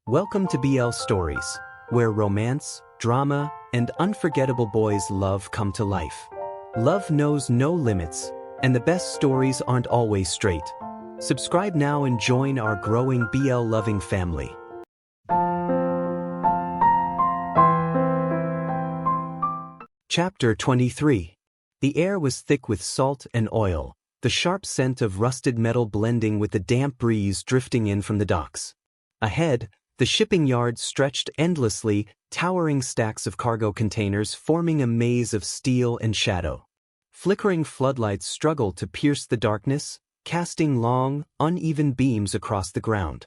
Welcome to BL Stories, where romance, drama, and unforgettable boys' love come to life. Love knows no limits, and the best stories aren't always straight. Subscribe now and join our growing BL-loving family. Chapter 23. The air was thick with salt and oil, the sharp scent of rusted metal blending with the damp breeze drifting in from the docks. Ahead, the shipping yard stretched endlessly, towering stacks of cargo containers forming a maze of steel and shadow. Flickering floodlights struggled to pierce the darkness, casting long, uneven beams across the ground.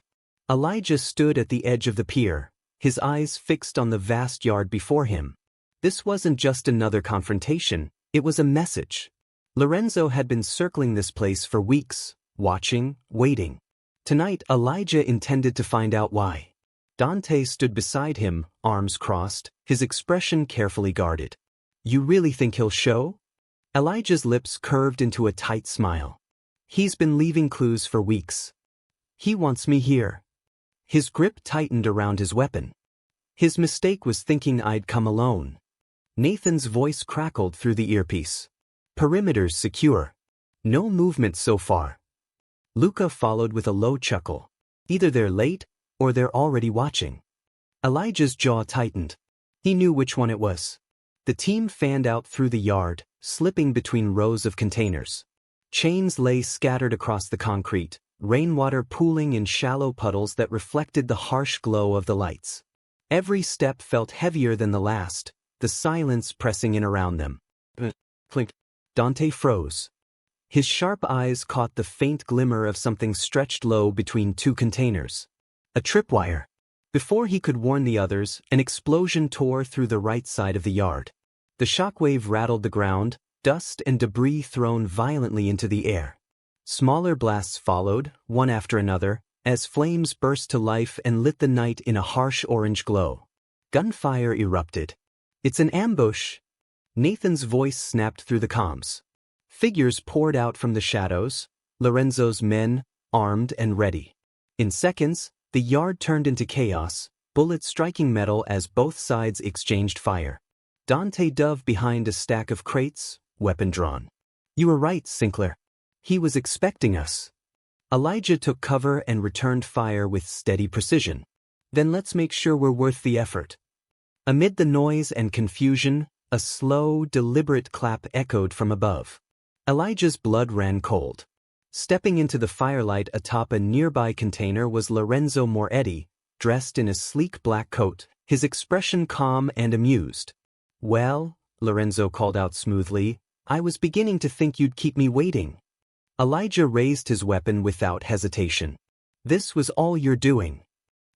Elijah stood at the edge of the pier, his eyes fixed on the vast yard before him. This wasn't just another confrontation, it was a message. Lorenzo had been circling this place for weeks, watching, waiting. Tonight, Elijah intended to find out why. Dante stood beside him, arms crossed, his expression carefully guarded. "You really think he'll show?" Elijah's lips curved into a tight smile. "He's been leaving clues for weeks. He wants me here." His grip tightened around his weapon. His mistake was thinking I'd come alone. Nathan's voice crackled through the earpiece. "Perimeters secure. No movement so far." Luca followed with a low chuckle. Either they're late, or they're already watching. Elijah's jaw tightened. He knew which one it was. The team fanned out through the yard, slipping between rows of containers. Chains lay scattered across the concrete, rainwater pooling in shallow puddles that reflected the harsh glow of the lights. Every step felt heavier than the last, the silence pressing in around them. Clink. Dante froze. His sharp eyes caught the faint glimmer of something stretched low between two containers. A tripwire. Before he could warn the others, an explosion tore through the right side of the yard. The shockwave rattled the ground, dust and debris thrown violently into the air. Smaller blasts followed, one after another, as flames burst to life and lit the night in a harsh orange glow. Gunfire erupted. "It's an ambush!" Nathan's voice snapped through the comms. Figures poured out from the shadows, Lorenzo's men, armed and ready. In seconds, the yard turned into chaos, bullets striking metal as both sides exchanged fire. Dante dove behind a stack of crates, weapon drawn. "You were right, Sinclair. He was expecting us." Elijah took cover and returned fire with steady precision. "Then let's make sure we're worth the effort." Amid the noise and confusion, a slow, deliberate clap echoed from above. Elijah's blood ran cold. Stepping into the firelight atop a nearby container was Lorenzo Moretti, dressed in a sleek black coat, his expression calm and amused. "Well," Lorenzo called out smoothly, "I was beginning to think you'd keep me waiting." Elijah raised his weapon without hesitation. "This was all you're doing."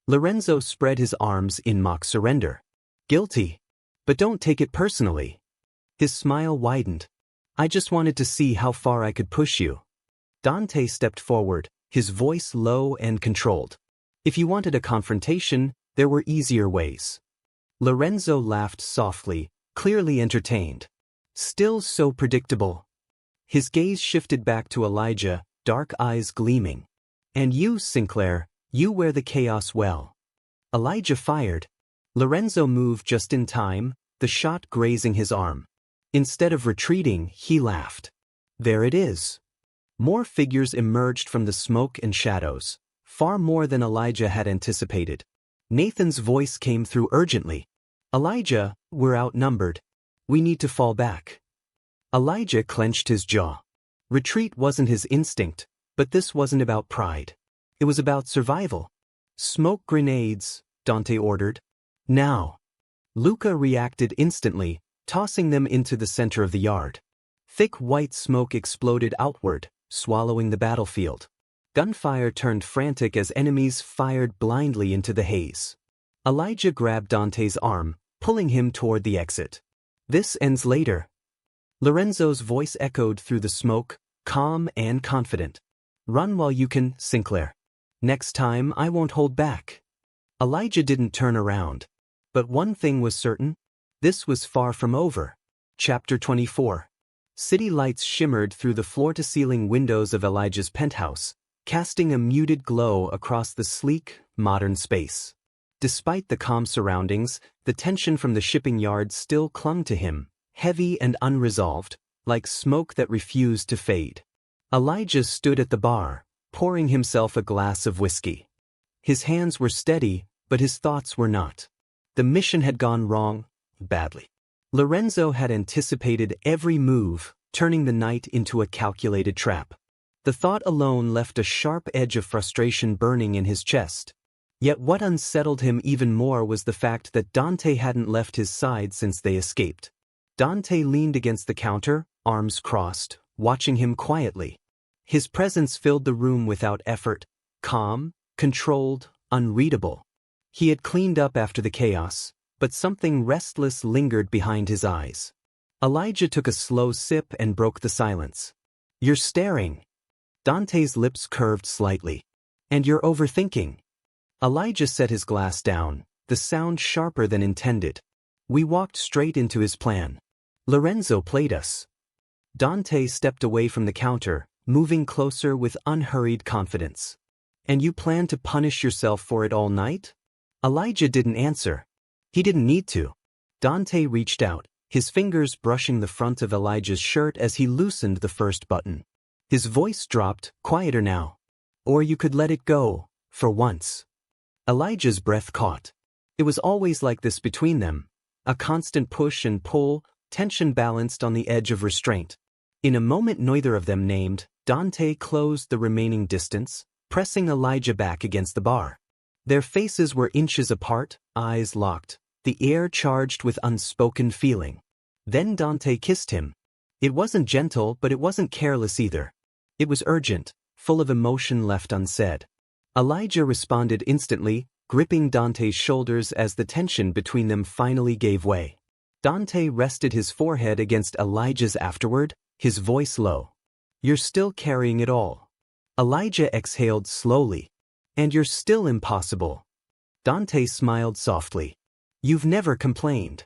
Lorenzo spread his arms in mock surrender. "Guilty. But don't take it personally." His smile widened. "I just wanted to see how far I could push you." Dante stepped forward, his voice low and controlled. "If you wanted a confrontation, there were easier ways." Lorenzo laughed softly, clearly entertained. "Still so predictable." His gaze shifted back to Elijah, dark eyes gleaming. "And you, Sinclair, you wear the chaos well." Elijah fired. Lorenzo moved just in time, the shot grazing his arm. Instead of retreating, he laughed. "There it is." More figures emerged from the smoke and shadows, far more than Elijah had anticipated. Nathan's voice came through urgently. "Elijah, we're outnumbered. We need to fall back." Elijah clenched his jaw. Retreat wasn't his instinct, but this wasn't about pride. It was about survival. "Smoke grenades," Dante ordered. "Now." Luca reacted instantly, tossing them into the center of the yard. Thick white smoke exploded outward, swallowing the battlefield. Gunfire turned frantic as enemies fired blindly into the haze. Elijah grabbed Dante's arm, pulling him toward the exit. "This ends later." Lorenzo's voice echoed through the smoke, calm and confident. "Run while you can, Sinclair. Next time I won't hold back." Elijah didn't turn around. But one thing was certain. This was far from over. Chapter 24. City lights shimmered through the floor-to-ceiling windows of Elijah's penthouse, casting a muted glow across the sleek, modern space. Despite the calm surroundings, the tension from the shipping yard still clung to him, heavy and unresolved, like smoke that refused to fade. Elijah stood at the bar, pouring himself a glass of whiskey. His hands were steady, but his thoughts were not. The mission had gone wrong, badly. Lorenzo had anticipated every move, turning the night into a calculated trap. The thought alone left a sharp edge of frustration burning in his chest. Yet what unsettled him even more was the fact that Dante hadn't left his side since they escaped. Dante leaned against the counter, arms crossed, watching him quietly. His presence filled the room without effort, calm, controlled, unreadable. He had cleaned up after the chaos, but something restless lingered behind his eyes. Elijah took a slow sip and broke the silence. "You're staring." Dante's lips curved slightly. "And you're overthinking." Elijah set his glass down, the sound sharper than intended. "We walked straight into his plan. Lorenzo played us." Dante stepped away from the counter, moving closer with unhurried confidence. "And you plan to punish yourself for it all night?" Elijah didn't answer. He didn't need to. Dante reached out, his fingers brushing the front of Elijah's shirt as he loosened the first button. His voice dropped, quieter now. "Or you could let it go, for once." Elijah's breath caught. It was always like this between them, a constant push and pull, tension balanced on the edge of restraint. In a moment neither of them named, Dante closed the remaining distance, pressing Elijah back against the bar. Their faces were inches apart, eyes locked, the air charged with unspoken feeling. Then Dante kissed him. It wasn't gentle, but it wasn't careless either. It was urgent, full of emotion left unsaid. Elijah responded instantly, gripping Dante's shoulders as the tension between them finally gave way. Dante rested his forehead against Elijah's afterward, his voice low. "You're still carrying it all." Elijah exhaled slowly. "And you're still impossible." Dante smiled softly. "You've never complained."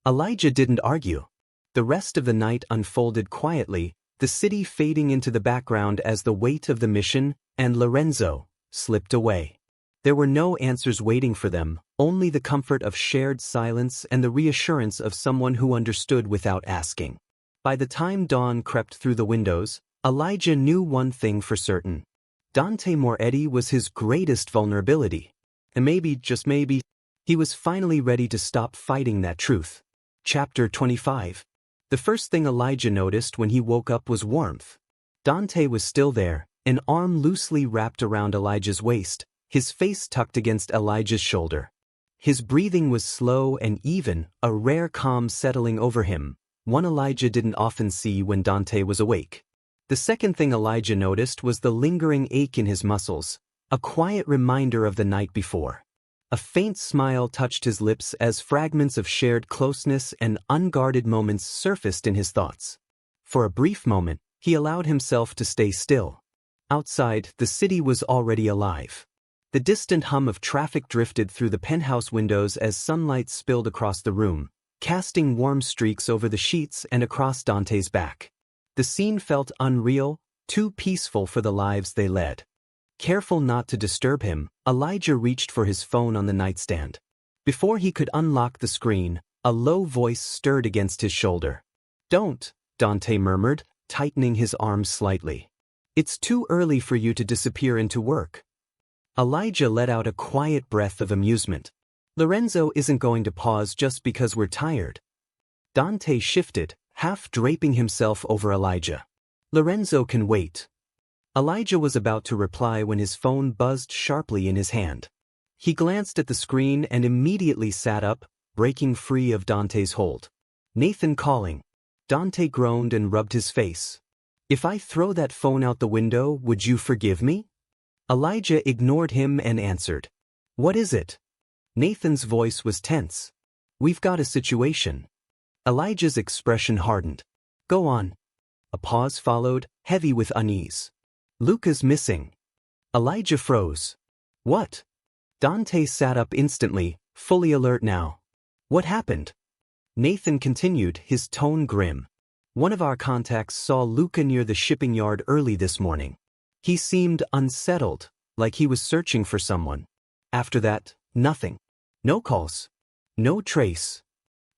Elijah didn't argue. The rest of the night unfolded quietly, the city fading into the background as the weight of the mission, and Lorenzo, slipped away. There were no answers waiting for them, only the comfort of shared silence and the reassurance of someone who understood without asking. By the time dawn crept through the windows, Elijah knew one thing for certain. Dante Moretti was his greatest vulnerability. And maybe, just maybe, he was finally ready to stop fighting that truth. Chapter 25. The first thing Elijah noticed when he woke up was warmth. Dante was still there, an arm loosely wrapped around Elijah's waist, his face tucked against Elijah's shoulder. His breathing was slow and even, a rare calm settling over him, one Elijah didn't often see when Dante was awake. The second thing Elijah noticed was the lingering ache in his muscles, a quiet reminder of the night before. A faint smile touched his lips as fragments of shared closeness and unguarded moments surfaced in his thoughts. For a brief moment, he allowed himself to stay still. Outside, the city was already alive. The distant hum of traffic drifted through the penthouse windows as sunlight spilled across the room, casting warm streaks over the sheets and across Dante's back. The scene felt unreal, too peaceful for the lives they led. Careful not to disturb him, Elijah reached for his phone on the nightstand. Before he could unlock the screen, a low voice stirred against his shoulder. "Don't," Dante murmured, tightening his arms slightly. "It's too early for you to disappear into work." Elijah let out a quiet breath of amusement. "Lorenzo isn't going to pause just because we're tired." Dante shifted, half draping himself over Elijah. "Lorenzo can wait." Elijah was about to reply when his phone buzzed sharply in his hand. He glanced at the screen and immediately sat up, breaking free of Dante's hold. "Nathan calling." Dante groaned and rubbed his face. "If I throw that phone out the window, would you forgive me?" Elijah ignored him and answered. "What is it?" Nathan's voice was tense. "We've got a situation." Elijah's expression hardened. "Go on." A pause followed, heavy with unease. "Luca's missing." Elijah froze. "What?" Dante sat up instantly, fully alert now. "What happened?" Nathan continued, his tone grim. "One of our contacts saw Luca near the shipping yard early this morning. He seemed unsettled, like he was searching for someone. After that, nothing." No calls. No trace.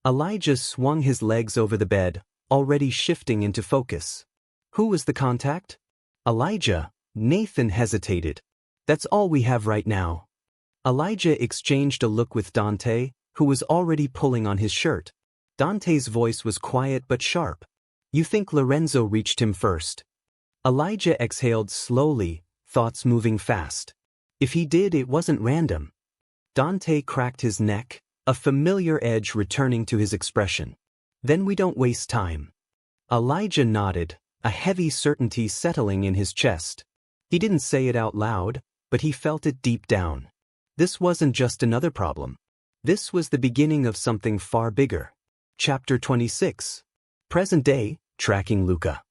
Elijah swung his legs over the bed, already shifting into focus. Who was the contact? Elijah. Nathan hesitated. That's all we have right now. Elijah exchanged a look with Dante, who was already pulling on his shirt. Dante's voice was quiet but sharp. You think Lorenzo reached him first? Elijah exhaled slowly, thoughts moving fast. If he did, it wasn't random. Dante cracked his neck, a familiar edge returning to his expression. Then we don't waste time. Elijah nodded, a heavy certainty settling in his chest. He didn't say it out loud, but he felt it deep down. This wasn't just another problem. This was the beginning of something far bigger. Chapter 26. Present day, tracking Luca.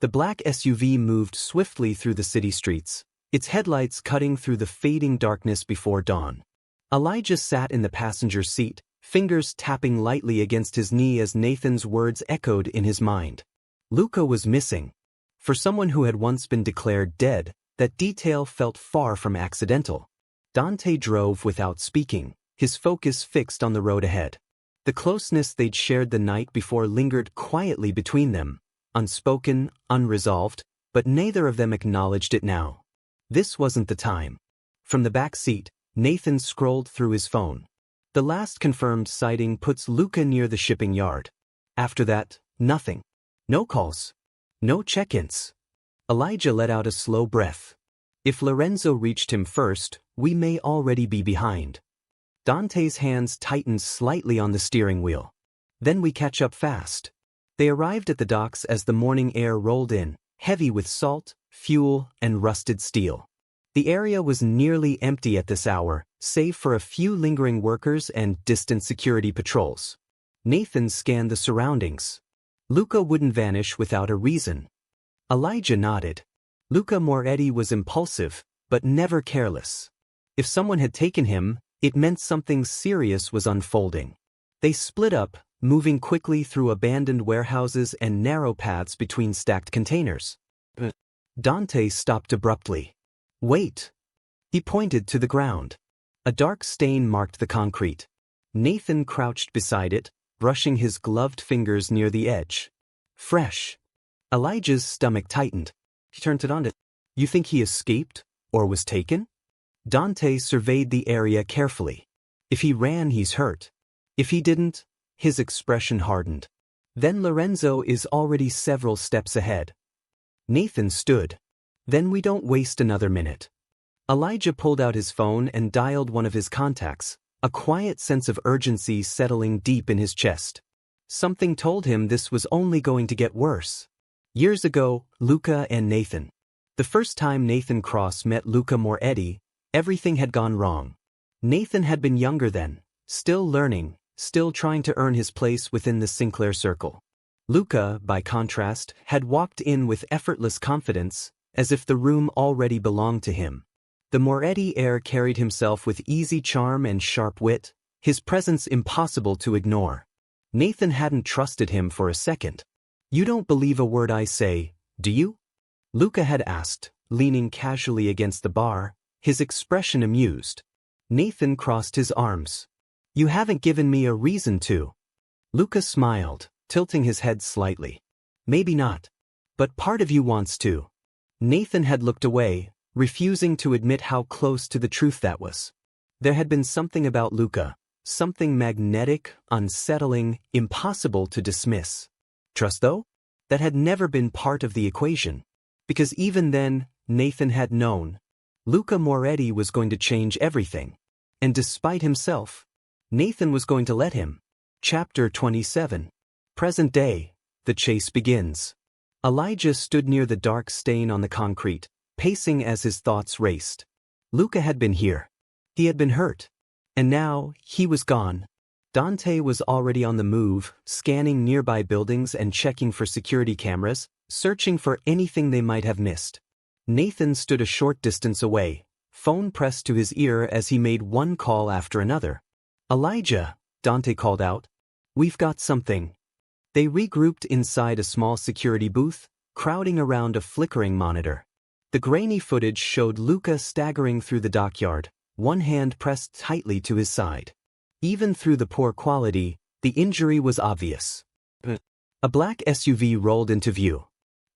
The black SUV moved swiftly through the city streets, its headlights cutting through the fading darkness before dawn. Elijah sat in the passenger seat, fingers tapping lightly against his knee as Nathan's words echoed in his mind. Luca was missing. For someone who had once been declared dead, that detail felt far from accidental. Dante drove without speaking, his focus fixed on the road ahead. The closeness they'd shared the night before lingered quietly between them, unspoken, unresolved, but neither of them acknowledged it now. This wasn't the time. From the back seat, Nathan scrolled through his phone. The last confirmed sighting puts Luca near the shipping yard. After that, nothing. No calls. No check-ins. Elijah let out a slow breath. If Lorenzo reached him first, we may already be behind. Dante's hands tightened slightly on the steering wheel. Then we catch up fast. They arrived at the docks as the morning air rolled in, heavy with salt, fuel, and rusted steel. The area was nearly empty at this hour, save for a few lingering workers and distant security patrols. Nathan scanned the surroundings. Luca wouldn't vanish without a reason. Elijah nodded. Luca Moretti was impulsive, but never careless. If someone had taken him, it meant something serious was unfolding. They split up, moving quickly through abandoned warehouses and narrow paths between stacked containers. Dante stopped abruptly. Wait. He pointed to the ground. A dark stain marked the concrete. Nathan crouched beside it, brushing his gloved fingers near the edge. Fresh. Elijah's stomach tightened. He turned it on. You think he escaped, or was taken? Dante surveyed the area carefully. If he ran, he's hurt. If he didn't, his expression hardened. Then Lorenzo is already several steps ahead. Nathan stood. Then we don't waste another minute. Elijah pulled out his phone and dialed one of his contacts, a quiet sense of urgency settling deep in his chest. Something told him this was only going to get worse. Years ago, Luca and Nathan. The first time Nathan Cross met Luca Moretti, everything had gone wrong. Nathan had been younger then, still learning, still trying to earn his place within the Sinclair circle. Luca, by contrast, had walked in with effortless confidence, as if the room already belonged to him. The Moretti heir carried himself with easy charm and sharp wit, his presence impossible to ignore. Nathan hadn't trusted him for a second. You don't believe a word I say, do you? Luca had asked, leaning casually against the bar, his expression amused. Nathan crossed his arms. You haven't given me a reason to. Luca smiled, tilting his head slightly. Maybe not. But part of you wants to. Nathan had looked away, refusing to admit how close to the truth that was. There had been something about Luca, something magnetic, unsettling, impossible to dismiss. Trust, though? That had never been part of the equation. Because even then, Nathan had known. Luca Moretti was going to change everything. And despite himself, Nathan was going to let him. Chapter 27. Present day. The chase begins. Elijah stood near the dark stain on the concrete, pacing as his thoughts raced. Luca had been here. He had been hurt. And now, he was gone. Dante was already on the move, scanning nearby buildings and checking for security cameras, searching for anything they might have missed. Nathan stood a short distance away, phone pressed to his ear as he made one call after another. Elijah, Dante called out. We've got something. They regrouped inside a small security booth, crowding around a flickering monitor. The grainy footage showed Luca staggering through the dockyard, one hand pressed tightly to his side. Even through the poor quality, the injury was obvious. A black SUV rolled into view.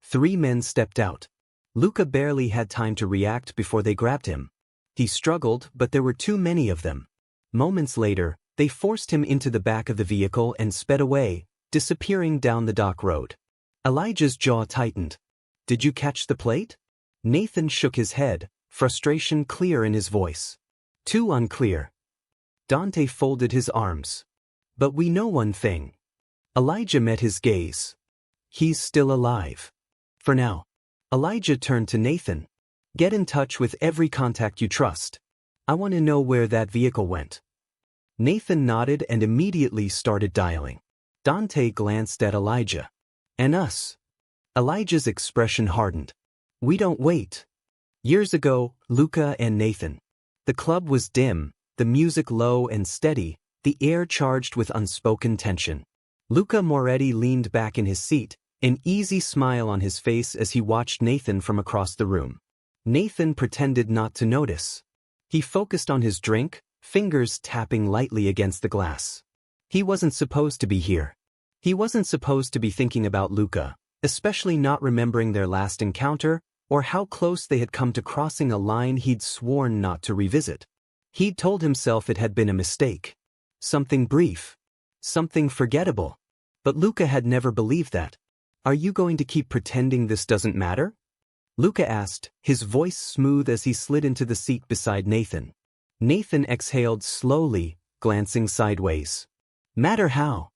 3 men stepped out. Luca barely had time to react before they grabbed him. He struggled, but there were too many of them. Moments later, they forced him into the back of the vehicle and sped away, disappearing down the dock road. Elijah's jaw tightened. "Did you catch the plate?" Nathan shook his head, frustration clear in his voice. "Too unclear." Dante folded his arms. "But we know one thing." Elijah met his gaze. "He's still alive. For now." Elijah turned to Nathan. "Get in touch with every contact you trust. I want to know where that vehicle went." Nathan nodded and immediately started dialing. Dante glanced at Elijah. "And us?" Elijah's expression hardened. "We don't wait." Years ago, Luca and Nathan. The club was dim, the music low and steady, the air charged with unspoken tension. Luca Moretti leaned back in his seat, an easy smile on his face as he watched Nathan from across the room. Nathan pretended not to notice. He focused on his drink, fingers tapping lightly against the glass. He wasn't supposed to be here. He wasn't supposed to be thinking about Luca, especially not remembering their last encounter, or how close they had come to crossing a line he'd sworn not to revisit. He'd told himself it had been a mistake. Something brief. Something forgettable. But Luca had never believed that. "Are you going to keep pretending this doesn't matter?" Luca asked, his voice smooth as he slid into the seat beside Nathan. Nathan exhaled slowly, glancing sideways. "Matter how?"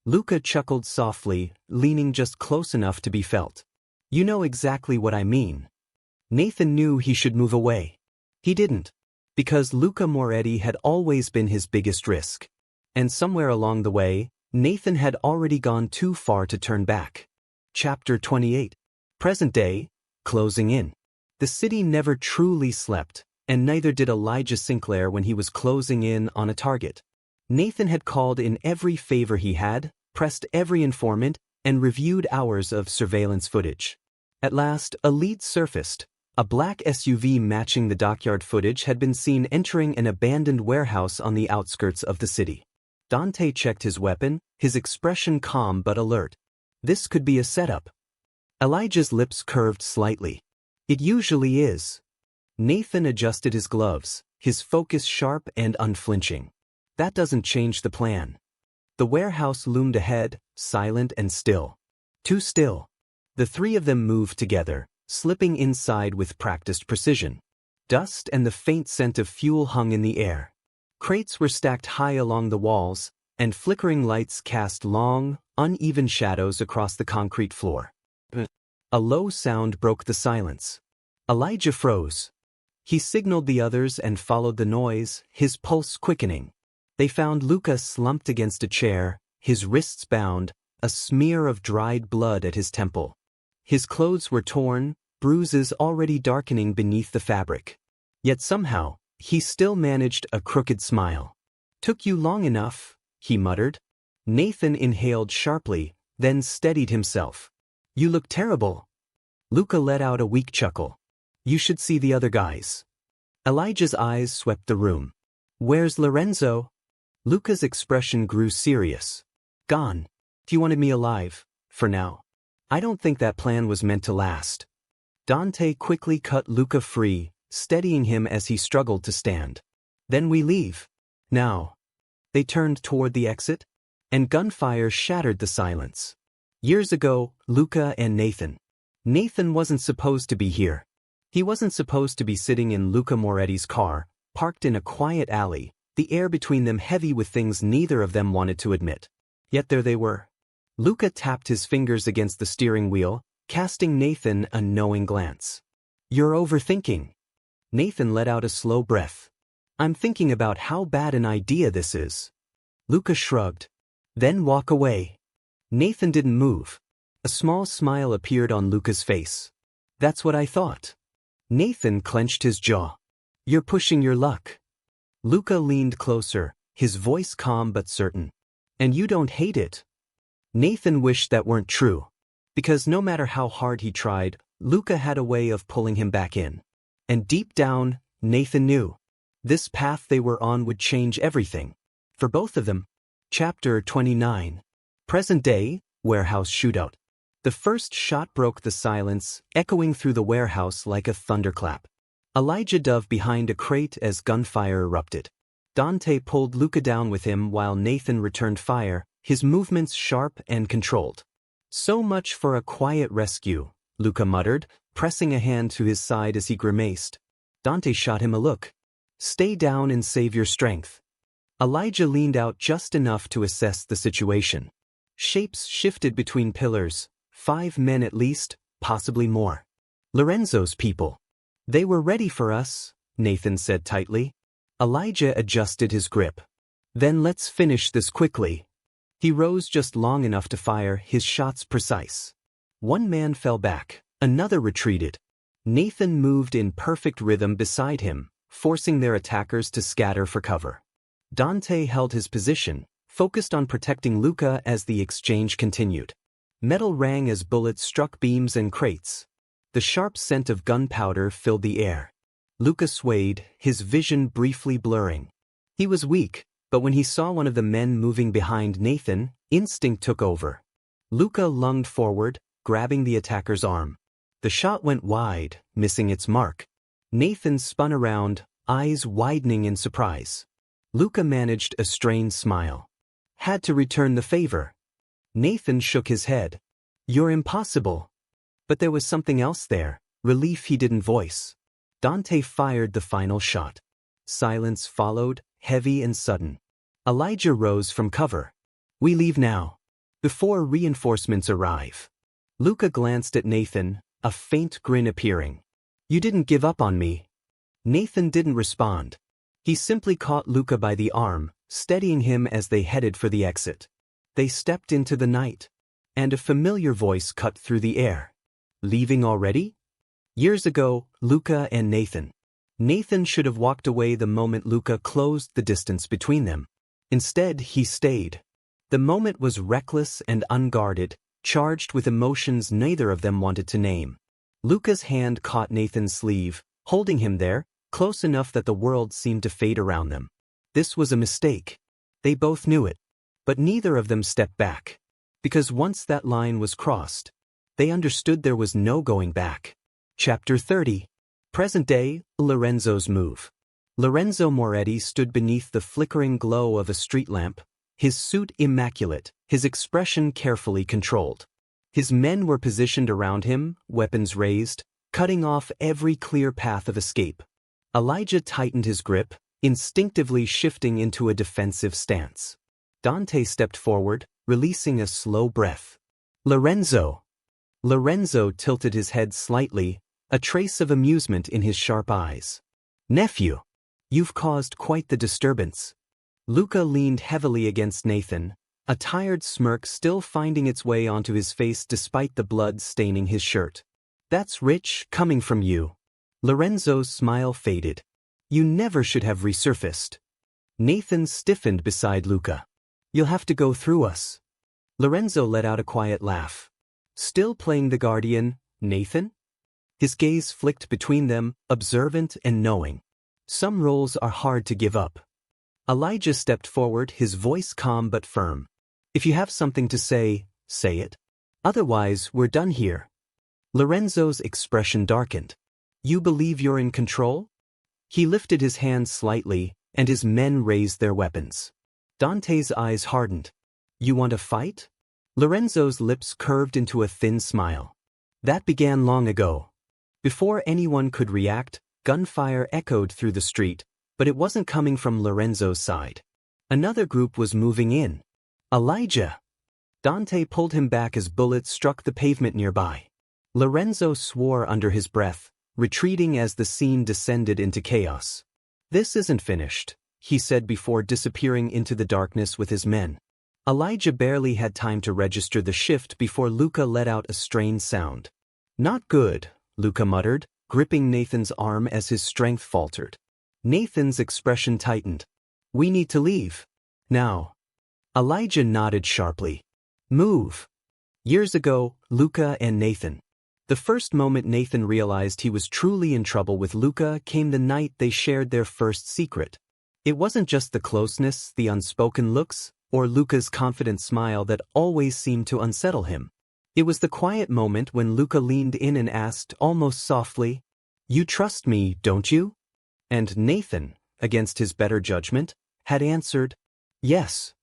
Luca chuckled softly, leaning just close enough to be felt. "You know exactly what I mean." Nathan knew he should move away. He didn't. Because Luca Moretti had always been his biggest risk. And somewhere along the way, Nathan had already gone too far to turn back. Chapter 28. Present day, closing in. The city never truly slept, and neither did Elijah Sinclair when he was closing in on a target. Nathan had called in every favor he had, pressed every informant, and reviewed hours of surveillance footage. At last, a lead surfaced. A black SUV matching the dockyard footage had been seen entering an abandoned warehouse on the outskirts of the city. Dante checked his weapon, his expression calm but alert. This could be a setup. Elijah's lips curved slightly. "It usually is." Nathan adjusted his gloves, his focus sharp and unflinching. "That doesn't change the plan." The warehouse loomed ahead, silent and still. Too still. The 3 of them moved together, slipping inside with practiced precision. Dust and the faint scent of fuel hung in the air. Crates were stacked high along the walls, and flickering lights cast long, uneven shadows across the concrete floor. A low sound broke the silence. Elijah froze. He signaled the others and followed the noise, his pulse quickening. They found Luca slumped against a chair, his wrists bound, a smear of dried blood at his temple. His clothes were torn, bruises already darkening beneath the fabric. Yet somehow, he still managed a crooked smile. "Took you long enough," he muttered. Nathan inhaled sharply, then steadied himself. "You look terrible." Luca let out a weak chuckle. "You should see the other guys." Elijah's eyes swept the room. "Where's Lorenzo?" Luca's expression grew serious. "Gone. He wanted me alive, for now. I don't think that plan was meant to last." Dante quickly cut Luca free, steadying him as he struggled to stand. "Then we leave. Now." They turned toward the exit, and gunfire shattered the silence. Years ago, Luca and Nathan. Nathan wasn't supposed to be here. He wasn't supposed to be sitting in Luca Moretti's car, parked in a quiet alley, the air between them heavy with things neither of them wanted to admit. Yet there they were. Luca tapped his fingers against the steering wheel, casting Nathan a knowing glance. "You're overthinking." Nathan let out a slow breath. "I'm thinking about how bad an idea this is." Luca shrugged. "Then walk away." Nathan didn't move. A small smile appeared on Luca's face. "That's what I thought." Nathan clenched his jaw. "You're pushing your luck." Luca leaned closer, his voice calm but certain. "And you don't hate it." Nathan wished that weren't true. Because no matter how hard he tried, Luca had a way of pulling him back in. And deep down, Nathan knew. This path they were on would change everything. For both of them. Chapter 29. Present day, warehouse shootout. The first shot broke the silence, echoing through the warehouse like a thunderclap. Elijah dove behind a crate as gunfire erupted. Dante pulled Luca down with him while Nathan returned fire, his movements sharp and controlled. So much for a quiet rescue, Luca muttered, pressing a hand to his side as he grimaced. Dante shot him a look. Stay down and save your strength. Elijah leaned out just enough to assess the situation. Shapes shifted between pillars, 5 men at least, possibly more. Lorenzo's people. They were ready for us, Nathan said tightly. Elijah adjusted his grip. Then let's finish this quickly. He rose just long enough to fire, his shots precise. One man fell back, another retreated. Nathan moved in perfect rhythm beside him, forcing their attackers to scatter for cover. Dante held his position, focused on protecting Luca as the exchange continued. Metal rang as bullets struck beams and crates. The sharp scent of gunpowder filled the air. Luca swayed, his vision briefly blurring. He was weak, but when he saw one of the men moving behind Nathan, instinct took over. Luca lunged forward, grabbing the attacker's arm. The shot went wide, missing its mark. Nathan spun around, eyes widening in surprise. Luca managed a strained smile. Had to return the favor. Nathan shook his head. You're impossible. But there was something else there, relief he didn't voice. Dante fired the final shot. Silence followed, heavy and sudden. Elijah rose from cover. We leave now. Before reinforcements arrive. Luca glanced at Nathan, a faint grin appearing. You didn't give up on me. Nathan didn't respond. He simply caught Luca by the arm, steadying him as they headed for the exit. They stepped into the night. And a familiar voice cut through the air. Leaving already? Years ago, Luca and Nathan. Nathan should have walked away the moment Luca closed the distance between them. Instead, he stayed. The moment was reckless and unguarded, charged with emotions neither of them wanted to name. Luca's hand caught Nathan's sleeve, holding him there, close enough that the world seemed to fade around them. This was a mistake. They both knew it. But neither of them stepped back. Because once that line was crossed, they understood there was no going back. Chapter 30. Present day, Lorenzo's move. Lorenzo Moretti stood beneath the flickering glow of a street lamp, his suit immaculate, his expression carefully controlled. His men were positioned around him, weapons raised, cutting off every clear path of escape. Elijah tightened his grip, instinctively shifting into a defensive stance. Dante stepped forward, releasing a slow breath. Lorenzo! Lorenzo tilted his head slightly, a trace of amusement in his sharp eyes. Nephew! You've caused quite the disturbance. Luca leaned heavily against Nathan, a tired smirk still finding its way onto his face despite the blood staining his shirt. That's rich, coming from you. Lorenzo's smile faded. You never should have resurfaced. Nathan stiffened beside Luca. You'll have to go through us. Lorenzo let out a quiet laugh. Still playing the guardian, Nathan? His gaze flicked between them, observant and knowing. Some roles are hard to give up. Elijah stepped forward, his voice calm but firm. If you have something to say, say it. Otherwise, we're done here. Lorenzo's expression darkened. You believe you're in control? He lifted his hand slightly, and his men raised their weapons. Dante's eyes hardened. You want to fight? Lorenzo's lips curved into a thin smile. That began long ago. Before anyone could react, gunfire echoed through the street, but it wasn't coming from Lorenzo's side. Another group was moving in. Elijah! Dante pulled him back as bullets struck the pavement nearby. Lorenzo swore under his breath, retreating as the scene descended into chaos. This isn't finished, he said before disappearing into the darkness with his men. Elijah barely had time to register the shift before Luca let out a strained sound. Not good, Luca muttered, gripping Nathan's arm as his strength faltered. Nathan's expression tightened. We need to leave. Now. Elijah nodded sharply. Move. Years ago, Luca and Nathan. The first moment Nathan realized he was truly in trouble with Luca came the night they shared their first secret. It wasn't just the closeness, the unspoken looks, or Luca's confident smile that always seemed to unsettle him. It was the quiet moment when Luca leaned in and asked, almost softly, "You trust me, don't you?" And Nathan, against his better judgment, had answered, "Yes."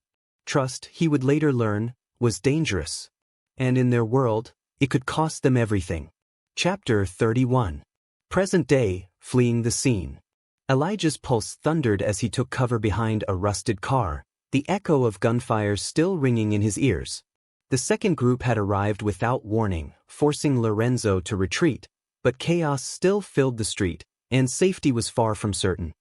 Trust, he would later learn, was dangerous. And in their world, it could cost them everything. Chapter 31. Present day, fleeing the scene. Elijah's pulse thundered as he took cover behind a rusted car, the echo of gunfire still ringing in his ears. The second group had arrived without warning, forcing Lorenzo to retreat, but chaos still filled the street, and safety was far from certain.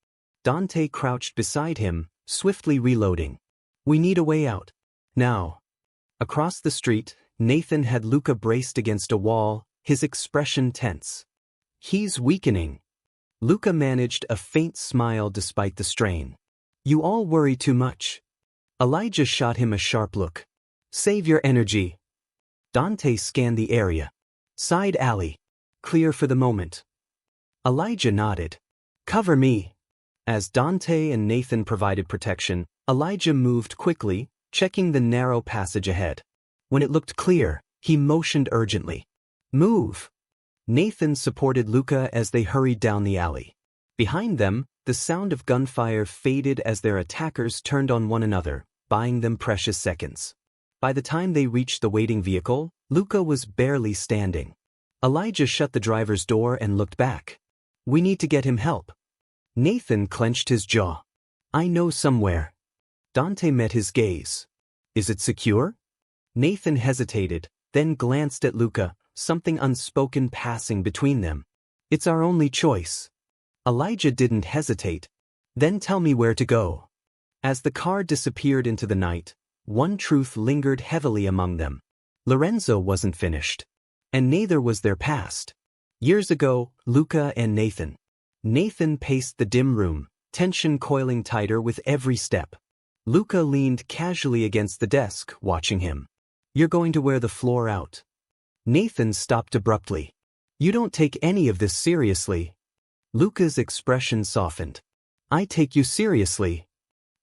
Dante crouched beside him, swiftly reloading. "We need a way out. Now." Across the street, Nathan had Luca braced against a wall, his expression tense. "He's weakening." Luca managed a faint smile despite the strain. "You all worry too much." Elijah shot him a sharp look. "Save your energy." Dante scanned the area. Side alley. Clear for the moment. Elijah nodded. "Cover me." As Dante and Nathan provided protection, Elijah moved quickly, checking the narrow passage ahead. When it looked clear, he motioned urgently. "Move." Nathan supported Luca as they hurried down the alley. Behind them, the sound of gunfire faded as their attackers turned on one another, buying them precious seconds. By the time they reached the waiting vehicle, Luca was barely standing. Elijah shut the driver's door and looked back. "We need to get him help." Nathan clenched his jaw. "I know somewhere." Dante met his gaze. "Is it secure?" Nathan hesitated, then glanced at Luca, something unspoken passing between them. "It's our only choice." Elijah didn't hesitate. "Then tell me where to go." As the car disappeared into the night, one truth lingered heavily among them. Lorenzo wasn't finished. And neither was their past. Years ago, Luca and Nathan. Nathan paced the dim room, tension coiling tighter with every step. Luca leaned casually against the desk, watching him. "You're going to wear the floor out." Nathan stopped abruptly. "You don't take any of this seriously." Luca's expression softened. "I take you seriously."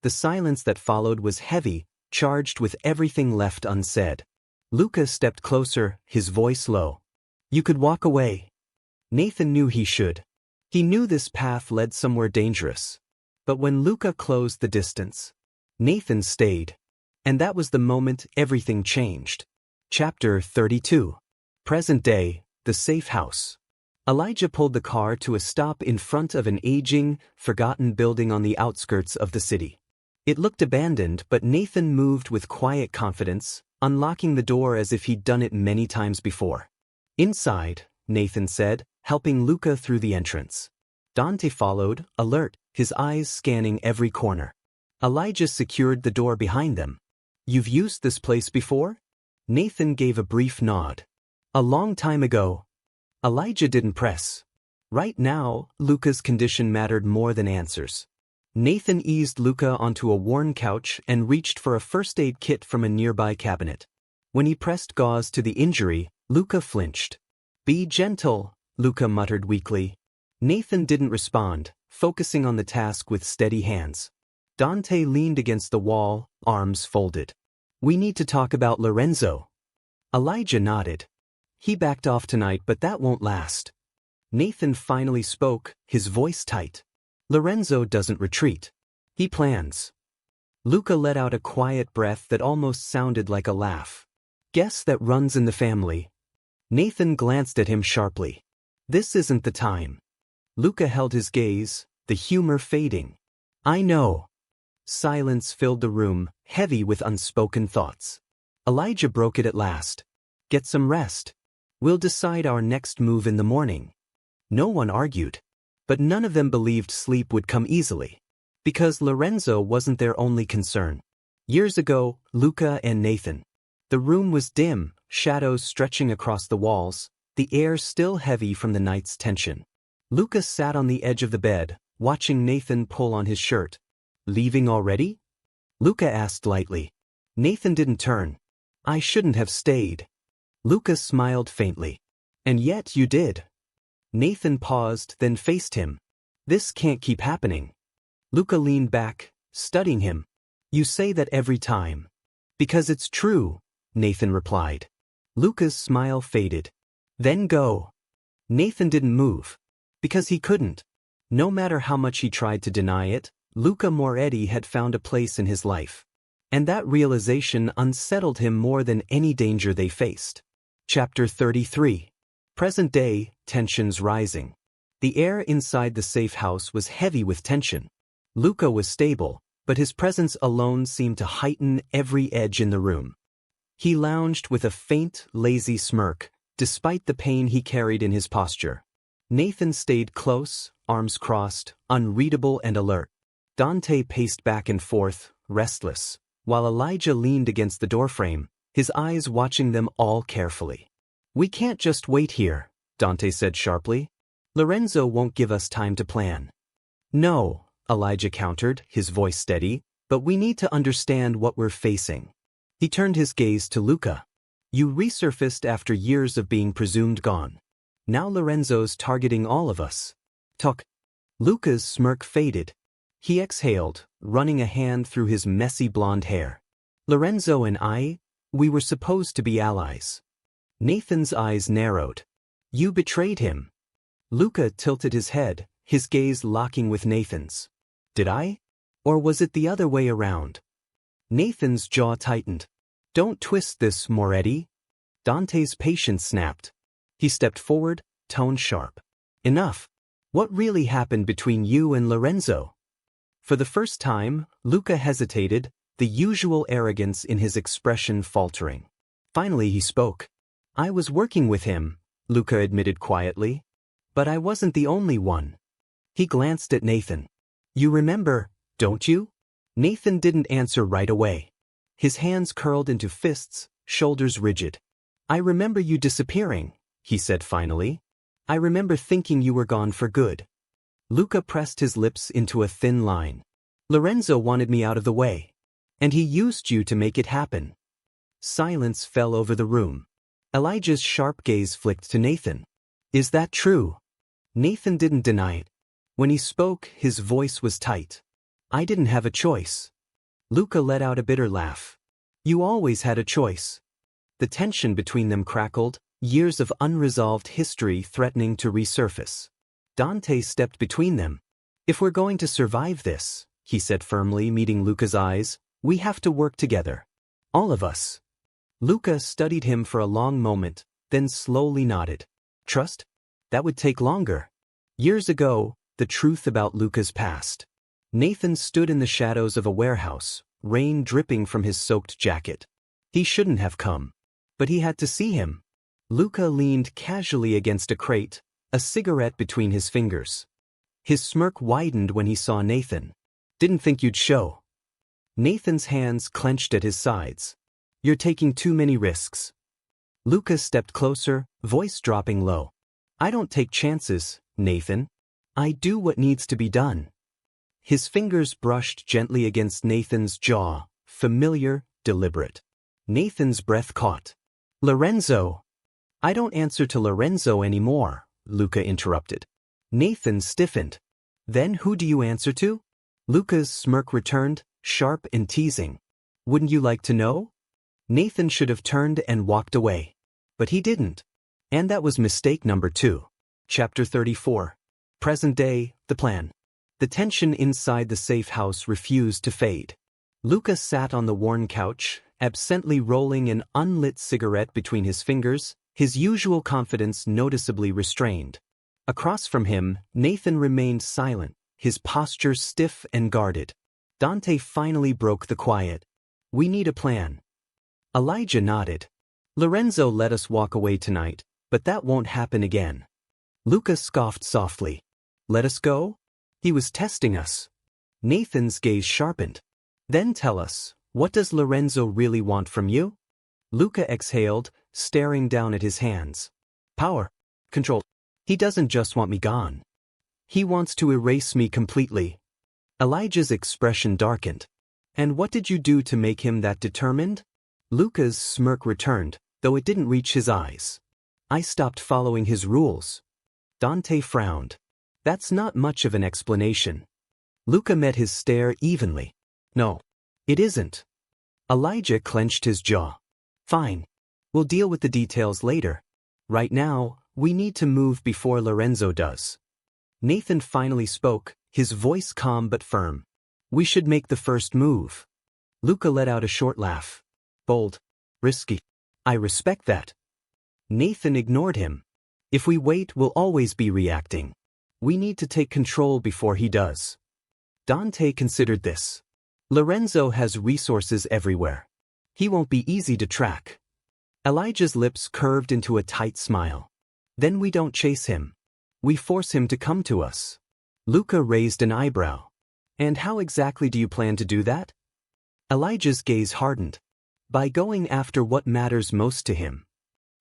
The silence that followed was heavy, charged with everything left unsaid. Luca stepped closer, his voice low. "You could walk away." Nathan knew he should. He knew this path led somewhere dangerous. But when Luca closed the distance, Nathan stayed. And that was the moment everything changed. Chapter 32. Present day, the safe house. Elijah pulled the car to a stop in front of an aging, forgotten building on the outskirts of the city. It looked abandoned, but Nathan moved with quiet confidence, unlocking the door as if he'd done it many times before. "Inside," Nathan said, helping Luca through the entrance. Dante followed, alert, his eyes scanning every corner. Elijah secured the door behind them. "You've used this place before?" Nathan gave a brief nod. "A long time ago." Elijah didn't press. Right now, Luca's condition mattered more than answers. Nathan eased Luca onto a worn couch and reached for a first aid kit from a nearby cabinet. When he pressed gauze to the injury, Luca flinched. "Be gentle," Luca muttered weakly. Nathan didn't respond, focusing on the task with steady hands. Dante leaned against the wall, arms folded. "We need to talk about Lorenzo." Elijah nodded. "He backed off tonight, but that won't last." Nathan finally spoke, his voice tight. "Lorenzo doesn't retreat. He plans." Luca let out a quiet breath that almost sounded like a laugh. "Guess that runs in the family." Nathan glanced at him sharply. "This isn't the time." Luca held his gaze, the humor fading. "I know." Silence filled the room, heavy with unspoken thoughts. Elijah broke it at last. "Get some rest. We'll decide our next move in the morning." No one argued. But none of them believed sleep would come easily. Because Lorenzo wasn't their only concern. Years ago, Luca and Nathan. The room was dim, shadows stretching across the walls, the air still heavy from the night's tension. Luca sat on the edge of the bed, watching Nathan pull on his shirt. "Leaving already?" Luca asked lightly. Nathan didn't turn. "I shouldn't have stayed." Luca smiled faintly. "And yet you did." Nathan paused, then faced him. "This can't keep happening." Luca leaned back, studying him. You say that every time. Because it's true, Nathan replied. Luca's smile faded. Then go. Nathan didn't move. Because he couldn't. No matter how much he tried to deny it, Luca Moretti had found a place in his life. And that realization unsettled him more than any danger they faced. Chapter 33. Present day, tensions rising. The air inside the safe house was heavy with tension. Luca was stable, but his presence alone seemed to heighten every edge in the room. He lounged with a faint, lazy smirk, despite the pain he carried in his posture. Nathan stayed close, arms crossed, unreadable and alert. Dante paced back and forth, restless, while Elijah leaned against the doorframe, his eyes watching them all carefully. We can't just wait here, Dante said sharply. Lorenzo won't give us time to plan. No, Elijah countered, his voice steady, but we need to understand what we're facing. He turned his gaze to Luca. You resurfaced after years of being presumed gone. Now Lorenzo's targeting all of us. Talk. Luca's smirk faded. He exhaled, running a hand through his messy blonde hair. Lorenzo and I, we were supposed to be allies. Nathan's eyes narrowed. You betrayed him. Luca tilted his head, his gaze locking with Nathan's. Did I? Or was it the other way around? Nathan's jaw tightened. Don't twist this, Moretti. Dante's patience snapped. He stepped forward, tone sharp. Enough. What really happened between you and Lorenzo? For the first time, Luca hesitated, the usual arrogance in his expression faltering. Finally he spoke. I was working with him, Luca admitted quietly. But I wasn't the only one. He glanced at Nathan. You remember, don't you? Nathan didn't answer right away. His hands curled into fists, shoulders rigid. I remember you disappearing, he said finally. I remember thinking you were gone for good. Luca pressed his lips into a thin line. Lorenzo wanted me out of the way. And he used you to make it happen. Silence fell over the room. Elijah's sharp gaze flicked to Nathan. Is that true? Nathan didn't deny it. When he spoke, his voice was tight. I didn't have a choice. Luca let out a bitter laugh. You always had a choice. The tension between them crackled, years of unresolved history threatening to resurface. Dante stepped between them. If we're going to survive this, he said firmly, meeting Luca's eyes, we have to work together. All of us. Luca studied him for a long moment, then slowly nodded. Trust? That would take longer. Years ago, the truth about Luca's past. Nathan stood in the shadows of a warehouse, rain dripping from his soaked jacket. He shouldn't have come. But he had to see him. Luca leaned casually against a crate, a cigarette between his fingers. His smirk widened when he saw Nathan. Didn't think you'd show. Nathan's hands clenched at his sides. You're taking too many risks. Luca stepped closer, voice dropping low. I don't take chances, Nathan. I do what needs to be done. His fingers brushed gently against Nathan's jaw, familiar, deliberate. Nathan's breath caught. Lorenzo. I don't answer to Lorenzo anymore, Luca interrupted. Nathan stiffened. Then who do you answer to? Luca's smirk returned, sharp and teasing. Wouldn't you like to know? Nathan should have turned and walked away. But he didn't. And that was mistake number 2. Chapter 34. Present day, the plan. The tension inside the safe house refused to fade. Luca sat on the worn couch, absently rolling an unlit cigarette between his fingers, his usual confidence noticeably restrained. Across from him, Nathan remained silent, his posture stiff and guarded. Dante finally broke the quiet. We need a plan. Elijah nodded. Lorenzo let us walk away tonight, but that won't happen again. Luca scoffed softly. Let us go? He was testing us. Nathan's gaze sharpened. Then tell us, what does Lorenzo really want from you? Luca exhaled, staring down at his hands. Power. Control. He doesn't just want me gone. He wants to erase me completely. Elijah's expression darkened. And what did you do to make him that determined? Luca's smirk returned, though it didn't reach his eyes. I stopped following his rules. Dante frowned. That's not much of an explanation. Luca met his stare evenly. No. It isn't. Elijah clenched his jaw. Fine. We'll deal with the details later. Right now, we need to move before Lorenzo does. Nathan finally spoke, his voice calm but firm. We should make the first move. Luca let out a short laugh. Bold. Risky. I respect that. Nathan ignored him. If we wait, we'll always be reacting. We need to take control before he does. Dante considered this. Lorenzo has resources everywhere. He won't be easy to track. Elijah's lips curved into a tight smile. Then we don't chase him. We force him to come to us. Luca raised an eyebrow. And how exactly do you plan to do that? Elijah's gaze hardened. By going after what matters most to him.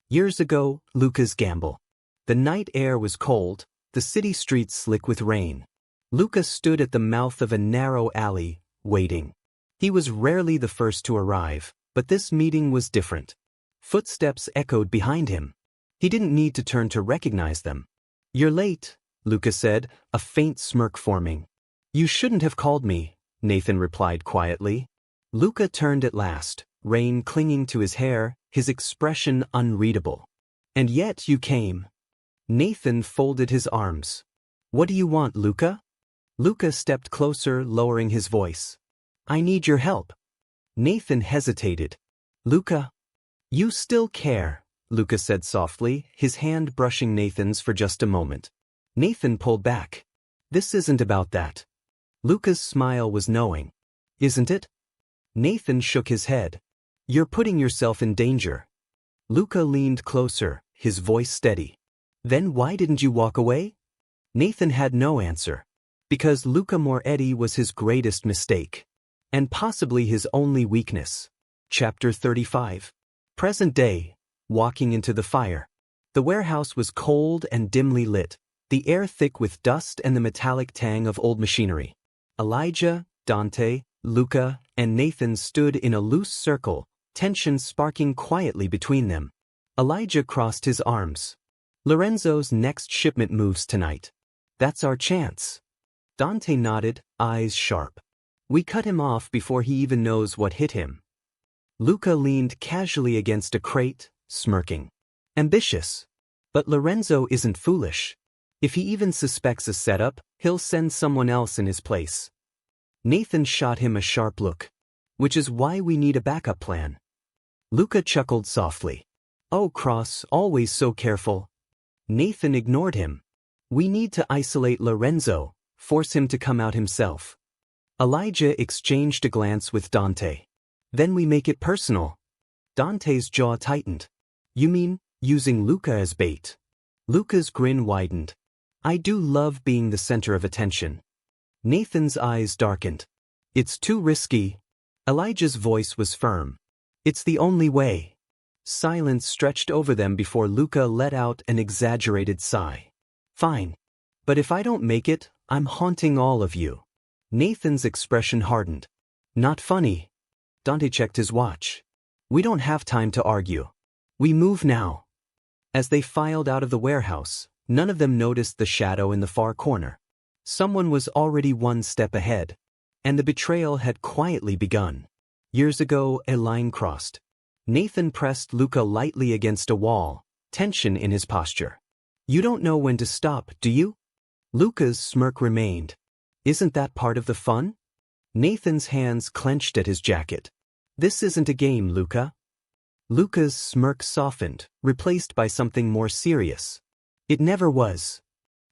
Years ago, Luca's gamble. The night air was cold, the city streets slick with rain. Luca stood at the mouth of a narrow alley, waiting. He was rarely the first to arrive, but this meeting was different. Footsteps echoed behind him. He didn't need to turn to recognize them. You're late, Luca said, a faint smirk forming. You shouldn't have called me, Nathan replied quietly. Luca turned at last, rain clinging to his hair, his expression unreadable. And yet you came. Nathan folded his arms. What do you want, Luca? Luca stepped closer, lowering his voice. I need your help. Nathan hesitated. Luca. You still care, Luca said softly, his hand brushing Nathan's for just a moment. Nathan pulled back. This isn't about that. Luca's smile was knowing. Isn't it? Nathan shook his head. You're putting yourself in danger. Luca leaned closer, his voice steady. Then why didn't you walk away? Nathan had no answer. Because Luca Moretti was his greatest mistake. And possibly his only weakness. Chapter 35. Present day, walking into the fire. The warehouse was cold and dimly lit, the air thick with dust and the metallic tang of old machinery. Elijah, Dante, Luca, and Nathan stood in a loose circle, tension sparking quietly between them. Elijah crossed his arms. Lorenzo's next shipment moves tonight. That's our chance. Dante nodded, eyes sharp. We cut him off before he even knows what hit him. Luca leaned casually against a crate, smirking. Ambitious. But Lorenzo isn't foolish. If he even suspects a setup, he'll send someone else in his place. Nathan shot him a sharp look. Which is why we need a backup plan. Luca chuckled softly. Oh, Cross, always so careful. Nathan ignored him. We need to isolate Lorenzo, force him to come out himself. Elijah exchanged a glance with Dante. Then we make it personal. Dante's jaw tightened. You mean, using Luca as bait? Luca's grin widened. I do love being the center of attention. Nathan's eyes darkened. It's too risky. Elijah's voice was firm. It's the only way. Silence stretched over them before Luca let out an exaggerated sigh. Fine. But if I don't make it, I'm haunting all of you. Nathan's expression hardened. Not funny. Dante checked his watch. We don't have time to argue. We move now. As they filed out of the warehouse, none of them noticed the shadow in the far corner. Someone was already one step ahead. And the betrayal had quietly begun. Years ago, a line crossed. Nathan pressed Luca lightly against a wall, tension in his posture. You don't know when to stop, do you? Luca's smirk remained. Isn't that part of the fun? Nathan's hands clenched at his jacket. This isn't a game, Luca. Luca's smirk softened, replaced by something more serious. It never was.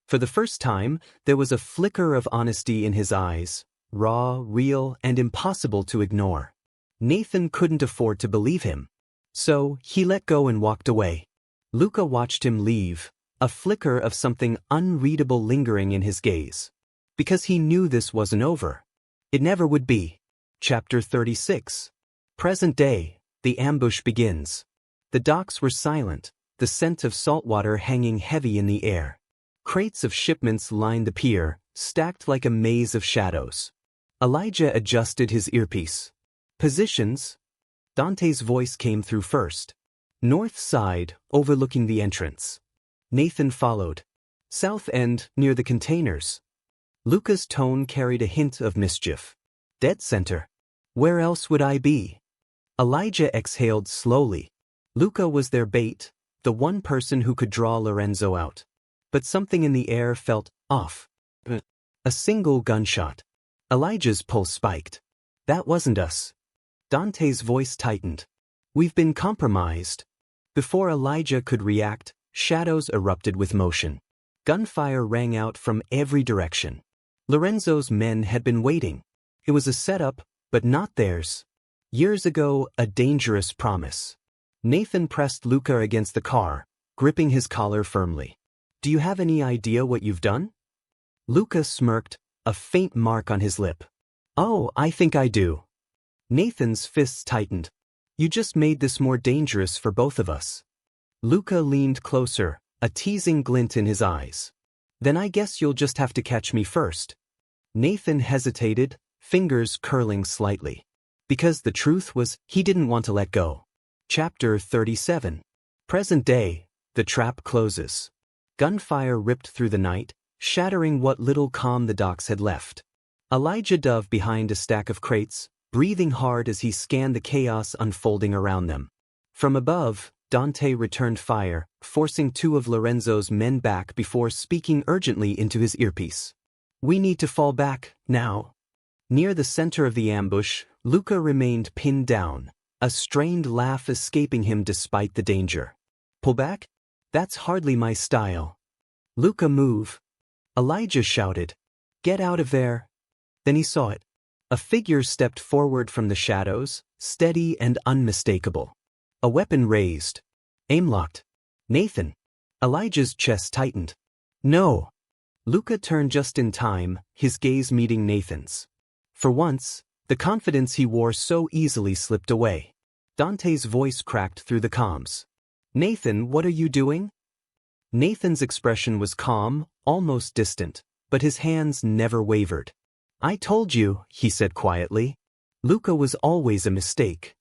For the first time, there was a flicker of honesty in his eyes, raw, real, and impossible to ignore. Nathan couldn't afford to believe him. So, he let go and walked away. Luca watched him leave, a flicker of something unreadable lingering in his gaze. Because he knew this wasn't over. It never would be. Chapter 36. Present day, the ambush begins. The docks were silent, the scent of saltwater hanging heavy in the air. Crates of shipments lined the pier, stacked like a maze of shadows. Elijah adjusted his earpiece. Positions? Dante's voice came through first. North side, overlooking the entrance. Nathan followed. South end, near the containers. Luca's tone carried a hint of mischief. Dead center. Where else would I be? Elijah exhaled slowly. Luca was their bait, the one person who could draw Lorenzo out. But something in the air felt off. A single gunshot. Elijah's pulse spiked. That wasn't us. Dante's voice tightened. We've been compromised. Before Elijah could react, shadows erupted with motion. Gunfire rang out from every direction. Lorenzo's men had been waiting. It was a setup, but not theirs. Years ago, a dangerous promise. Nathan pressed Luca against the car, gripping his collar firmly. Do you have any idea what you've done? Luca smirked, a faint mark on his lip. Oh, I think I do. Nathan's fists tightened. You just made this more dangerous for both of us. Luca leaned closer, a teasing glint in his eyes. Then I guess you'll just have to catch me first. Nathan hesitated, fingers curling slightly. Because the truth was, he didn't want to let go. Chapter 37. Present day, the trap closes. Gunfire ripped through the night, shattering what little calm the docks had left. Elijah dove behind a stack of crates, breathing hard as he scanned the chaos unfolding around them. From above, Dante returned fire, forcing two of Lorenzo's men back before speaking urgently into his earpiece. We need to fall back, now. Near the center of the ambush, Luca remained pinned down, a strained laugh escaping him despite the danger. Pull back? That's hardly my style. Luca, move. Elijah shouted. Get out of there. Then he saw it. A figure stepped forward from the shadows, steady and unmistakable. A weapon raised. Aim locked. Nathan. Elijah's chest tightened. No. Luca turned just in time, his gaze meeting Nathan's. For once, the confidence he wore so easily slipped away. Dante's voice cracked through the comms. Nathan, what are you doing? Nathan's expression was calm, almost distant, but his hands never wavered. I told you, he said quietly. Luca was always a mistake.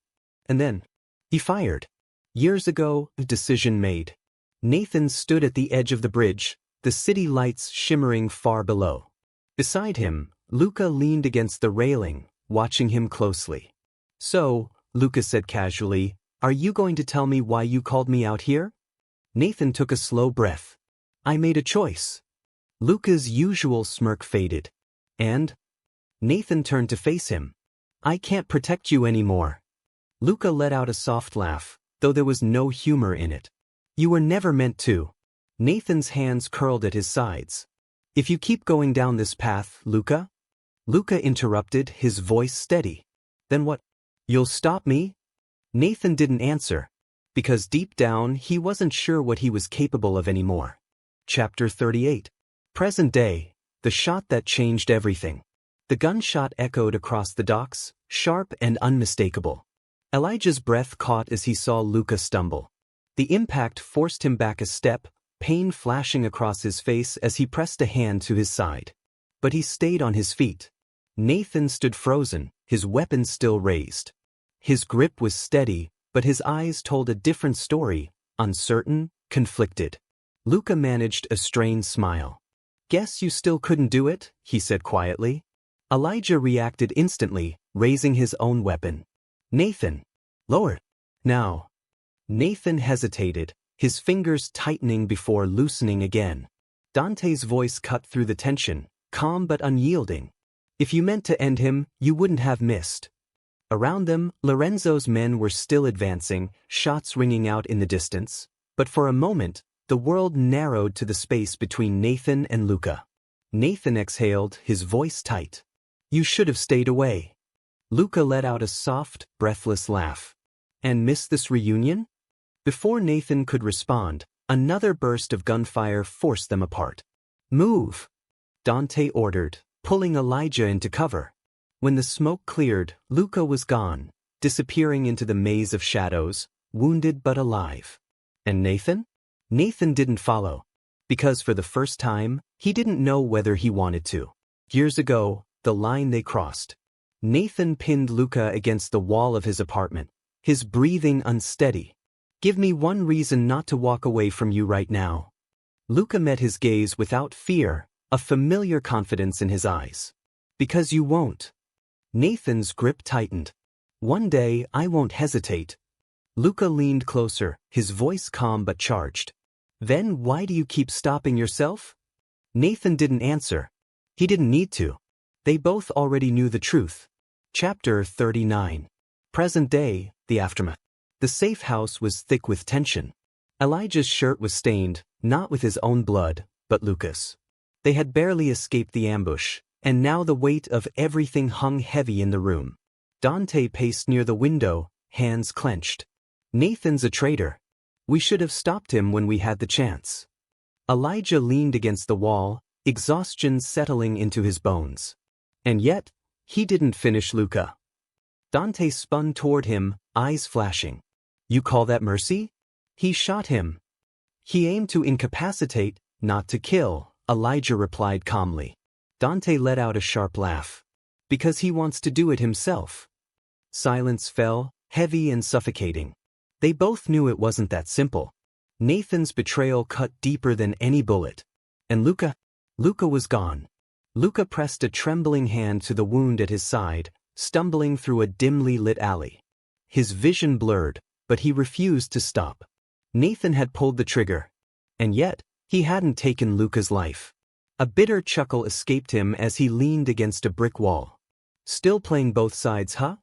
And then, he fired. Years ago, a decision made. Nathan stood at the edge of the bridge, the city lights shimmering far below. Beside him, Luca leaned against the railing, watching him closely. So, Luca said casually, are you going to tell me why you called me out here? Nathan took a slow breath. I made a choice. Luca's usual smirk faded. And? Nathan turned to face him. I can't protect you anymore. Luca let out a soft laugh, though there was no humor in it. You were never meant to. Nathan's hands curled at his sides. If you keep going down this path, Luca? Luca interrupted, his voice steady. Then what? You'll stop me? Nathan didn't answer, because deep down he wasn't sure what he was capable of anymore. Chapter 38. Present day, the shot that changed everything. The gunshot echoed across the docks, sharp and unmistakable. Elijah's breath caught as he saw Luca stumble. The impact forced him back a step, pain flashing across his face as he pressed a hand to his side. But he stayed on his feet. Nathan stood frozen, his weapon still raised. His grip was steady, but his eyes told a different story, uncertain, conflicted. Luca managed a strained smile. Guess you still couldn't do it, he said quietly. Elijah reacted instantly, raising his own weapon. Nathan. Lower. Now. Nathan hesitated, his fingers tightening before loosening again. Dante's voice cut through the tension, calm but unyielding. If you meant to end him, you wouldn't have missed. Around them, Lorenzo's men were still advancing, shots ringing out in the distance, but for a moment, the world narrowed to the space between Nathan and Luca. Nathan exhaled, his voice tight. You should have stayed away. Luca let out a soft, breathless laugh. And miss this reunion? Before Nathan could respond, another burst of gunfire forced them apart. Move! Dante ordered, pulling Elijah into cover. When the smoke cleared, Luca was gone, disappearing into the maze of shadows, wounded but alive. And Nathan? Nathan didn't follow. Because for the first time, he didn't know whether he wanted to. Years ago, the line they crossed. Nathan pinned Luca against the wall of his apartment, his breathing unsteady. Give me one reason not to walk away from you right now. Luca met his gaze without fear, a familiar confidence in his eyes. Because you won't. Nathan's grip tightened. One day, I won't hesitate. Luca leaned closer, his voice calm but charged. Then why do you keep stopping yourself? Nathan didn't answer. He didn't need to. They both already knew the truth. Chapter 39. Present day, the aftermath. The safe house was thick with tension. Elijah's shirt was stained, not with his own blood, but Luca's. They had barely escaped the ambush, and now the weight of everything hung heavy in the room. Dante paced near the window, hands clenched. Nathan's a traitor. We should have stopped him when we had the chance. Elijah leaned against the wall, exhaustion settling into his bones. And yet, he didn't finish Luca. Dante spun toward him, eyes flashing. You call that mercy? He shot him. He aimed to incapacitate, not to kill, Elijah replied calmly. Dante let out a sharp laugh. Because he wants to do it himself. Silence fell, heavy and suffocating. They both knew it wasn't that simple. Nathan's betrayal cut deeper than any bullet. And Luca was gone. Luca pressed a trembling hand to the wound at his side, stumbling through a dimly lit alley. His vision blurred, but he refused to stop. Nathan had pulled the trigger. And yet, he hadn't taken Luca's life. A bitter chuckle escaped him as he leaned against a brick wall. Still playing both sides, huh?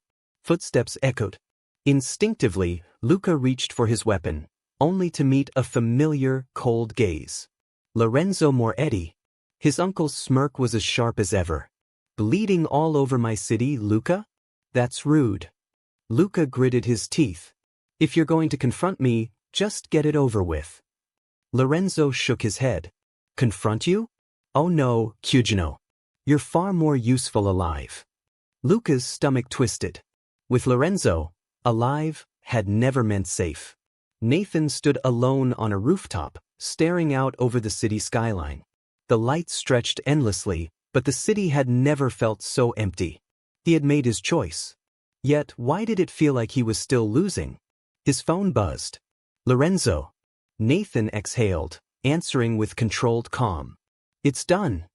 Footsteps echoed. Instinctively, Luca reached for his weapon, only to meet a familiar, cold gaze. Lorenzo Moretti. His uncle's smirk was as sharp as ever. Bleeding all over my city, Luca? That's rude. Luca gritted his teeth. If you're going to confront me, just get it over with. Lorenzo shook his head. Confront you? Oh no, Cugino. You're far more useful alive. Luca's stomach twisted. With Lorenzo, alive had never meant safe. Nathan stood alone on a rooftop, staring out over the city skyline. The lights stretched endlessly, but the city had never felt so empty. He had made his choice. Yet why did it feel like he was still losing? His phone buzzed. Lorenzo. Nathan exhaled, answering with controlled calm. It's done.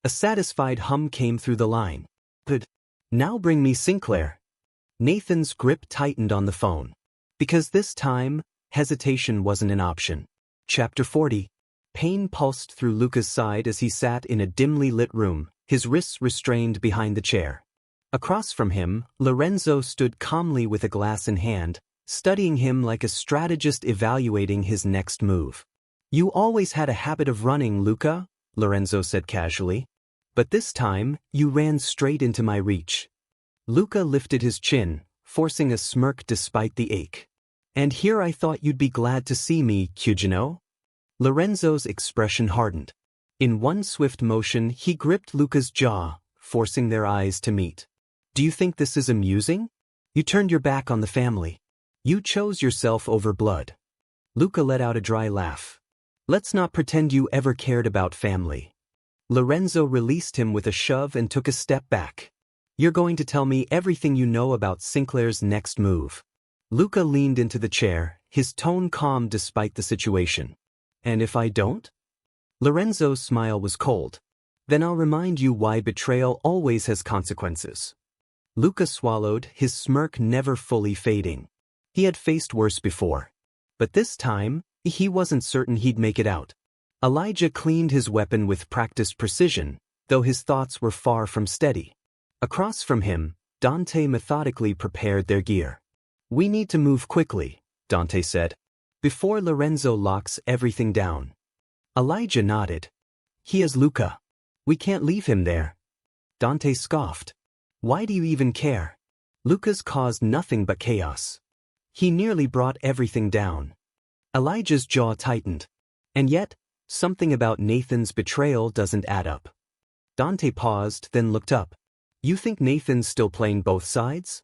A satisfied hum came through the line. Good. Now bring me Sinclair. Nathan's grip tightened on the phone. Because this time, hesitation wasn't an option. Chapter 40. Pain pulsed through Luca's side as he sat in a dimly lit room, his wrists restrained behind the chair. Across from him, Lorenzo stood calmly with a glass in hand, studying him like a strategist evaluating his next move. You always had a habit of running, Luca, Lorenzo said casually. But this time, you ran straight into my reach. Luca lifted his chin, forcing a smirk despite the ache. And here I thought you'd be glad to see me, Cugino. Lorenzo's expression hardened. In one swift motion, he gripped Luca's jaw, forcing their eyes to meet. Do you think this is amusing? You turned your back on the family. You chose yourself over blood. Luca let out a dry laugh. Let's not pretend you ever cared about family. Lorenzo released him with a shove and took a step back. You're going to tell me everything you know about Sinclair's next move. Luca leaned into the chair, his tone calm despite the situation. And if I don't? Lorenzo's smile was cold. Then I'll remind you why betrayal always has consequences. Luca swallowed, his smirk never fully fading. He had faced worse before. But this time, he wasn't certain he'd make it out. Elijah cleaned his weapon with practiced precision, though his thoughts were far from steady. Across from him, Dante methodically prepared their gear. We need to move quickly, Dante said, before Lorenzo locks everything down. Elijah nodded. He is Luca. We can't leave him there. Dante scoffed. Why do you even care? Luca's caused nothing but chaos. He nearly brought everything down. Elijah's jaw tightened. And yet, something about Nathan's betrayal doesn't add up. Dante paused, then looked up. You think Nathan's still playing both sides?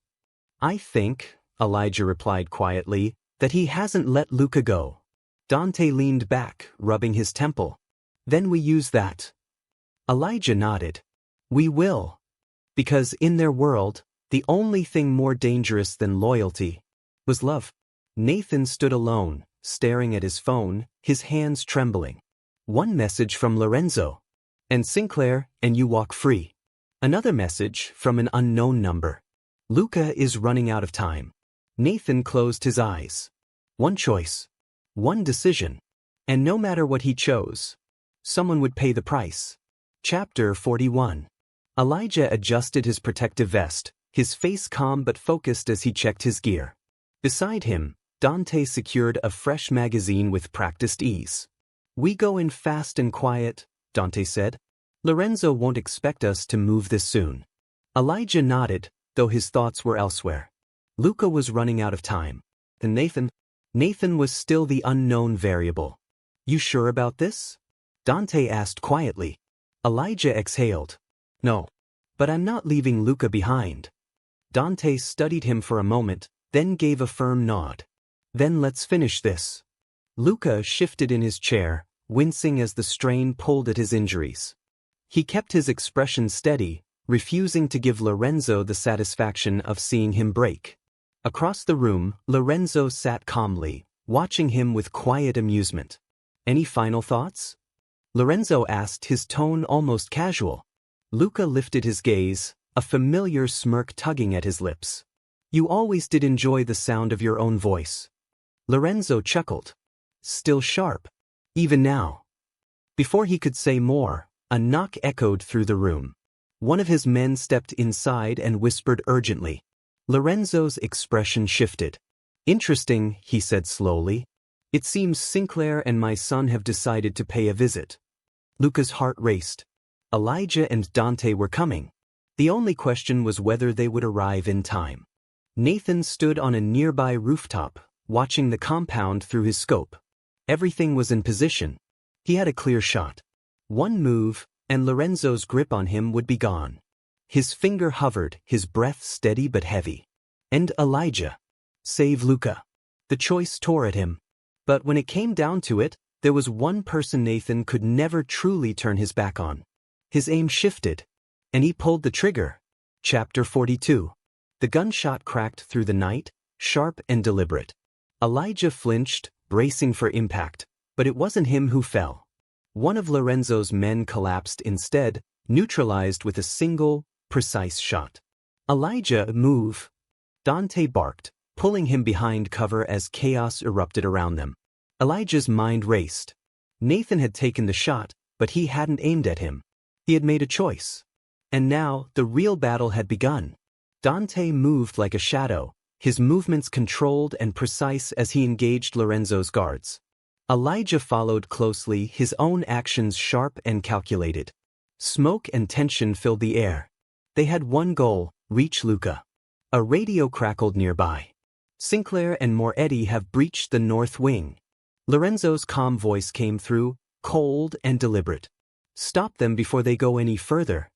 I think, Elijah replied quietly, that he hasn't let Luca go. Dante leaned back, rubbing his temple. Then we use that. Elijah nodded. We will. Because in their world, the only thing more dangerous than loyalty was love. Nathan stood alone, staring at his phone, his hands trembling. One message from Lorenzo. And Sinclair, and you walk free. Another message from an unknown number. Luca is running out of time. Nathan closed his eyes. One choice. One decision. And no matter what he chose, someone would pay the price. Chapter 41. Elijah adjusted his protective vest, his face calm but focused as he checked his gear. Beside him, Dante secured a fresh magazine with practiced ease. We go in fast and quiet, Dante said. Lorenzo won't expect us to move this soon. Elijah nodded, though his thoughts were elsewhere. Luca was running out of time. And Nathan was still the unknown variable. You sure about this? Dante asked quietly. Elijah exhaled. No. But I'm not leaving Luca behind. Dante studied him for a moment, then gave a firm nod. Then let's finish this. Luca shifted in his chair, wincing as the strain pulled at his injuries. He kept his expression steady, refusing to give Lorenzo the satisfaction of seeing him break. Across the room, Lorenzo sat calmly, watching him with quiet amusement. Any final thoughts? Lorenzo asked, his tone almost casual. Luca lifted his gaze, a familiar smirk tugging at his lips. You always did enjoy the sound of your own voice. Lorenzo chuckled. Still sharp. Even now. Before he could say more, a knock echoed through the room. One of his men stepped inside and whispered urgently. Lorenzo's expression shifted. Interesting, he said slowly. It seems Sinclair and my son have decided to pay a visit. Luca's heart raced. Elijah and Dante were coming. The only question was whether they would arrive in time. Nathan stood on a nearby rooftop, watching the compound through his scope. Everything was in position. He had a clear shot. One move, and Lorenzo's grip on him would be gone. His finger hovered, his breath steady but heavy. And Elijah. Save Luca. The choice tore at him. But when it came down to it, there was one person Nathan could never truly turn his back on. His aim shifted, and he pulled the trigger. Chapter 42. The gunshot cracked through the night, sharp and deliberate. Elijah flinched, bracing for impact, but it wasn't him who fell. One of Lorenzo's men collapsed instead, neutralized with a single, precise shot. Elijah, move! Dante barked, pulling him behind cover as chaos erupted around them. Elijah's mind raced. Nathan had taken the shot, but he hadn't aimed at him. He had made a choice. And now, the real battle had begun. Dante moved like a shadow, his movements controlled and precise as he engaged Lorenzo's guards. Elijah followed closely, his own actions sharp and calculated. Smoke and tension filled the air. They had one goal, reach Luca. A radio crackled nearby. Sinclair and Moretti have breached the north wing. Lorenzo's calm voice came through, cold and deliberate. Stop them before they go any further.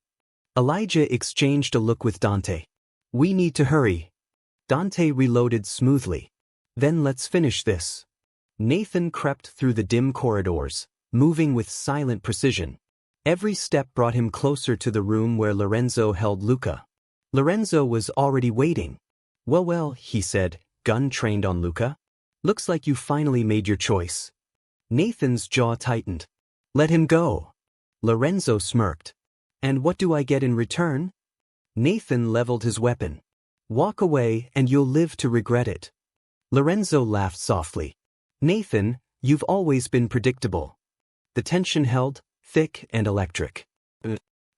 Elijah exchanged a look with Dante. We need to hurry. Dante reloaded smoothly. Then let's finish this. Nathan crept through the dim corridors, moving with silent precision. Every step brought him closer to the room where Lorenzo held Luca. Lorenzo was already waiting. Well, he said, gun trained on Luca. Looks like you finally made your choice. Nathan's jaw tightened. Let him go. Lorenzo smirked. And what do I get in return? Nathan leveled his weapon. Walk away and you'll live to regret it. Lorenzo laughed softly. Nathan, you've always been predictable. The tension held, thick and electric.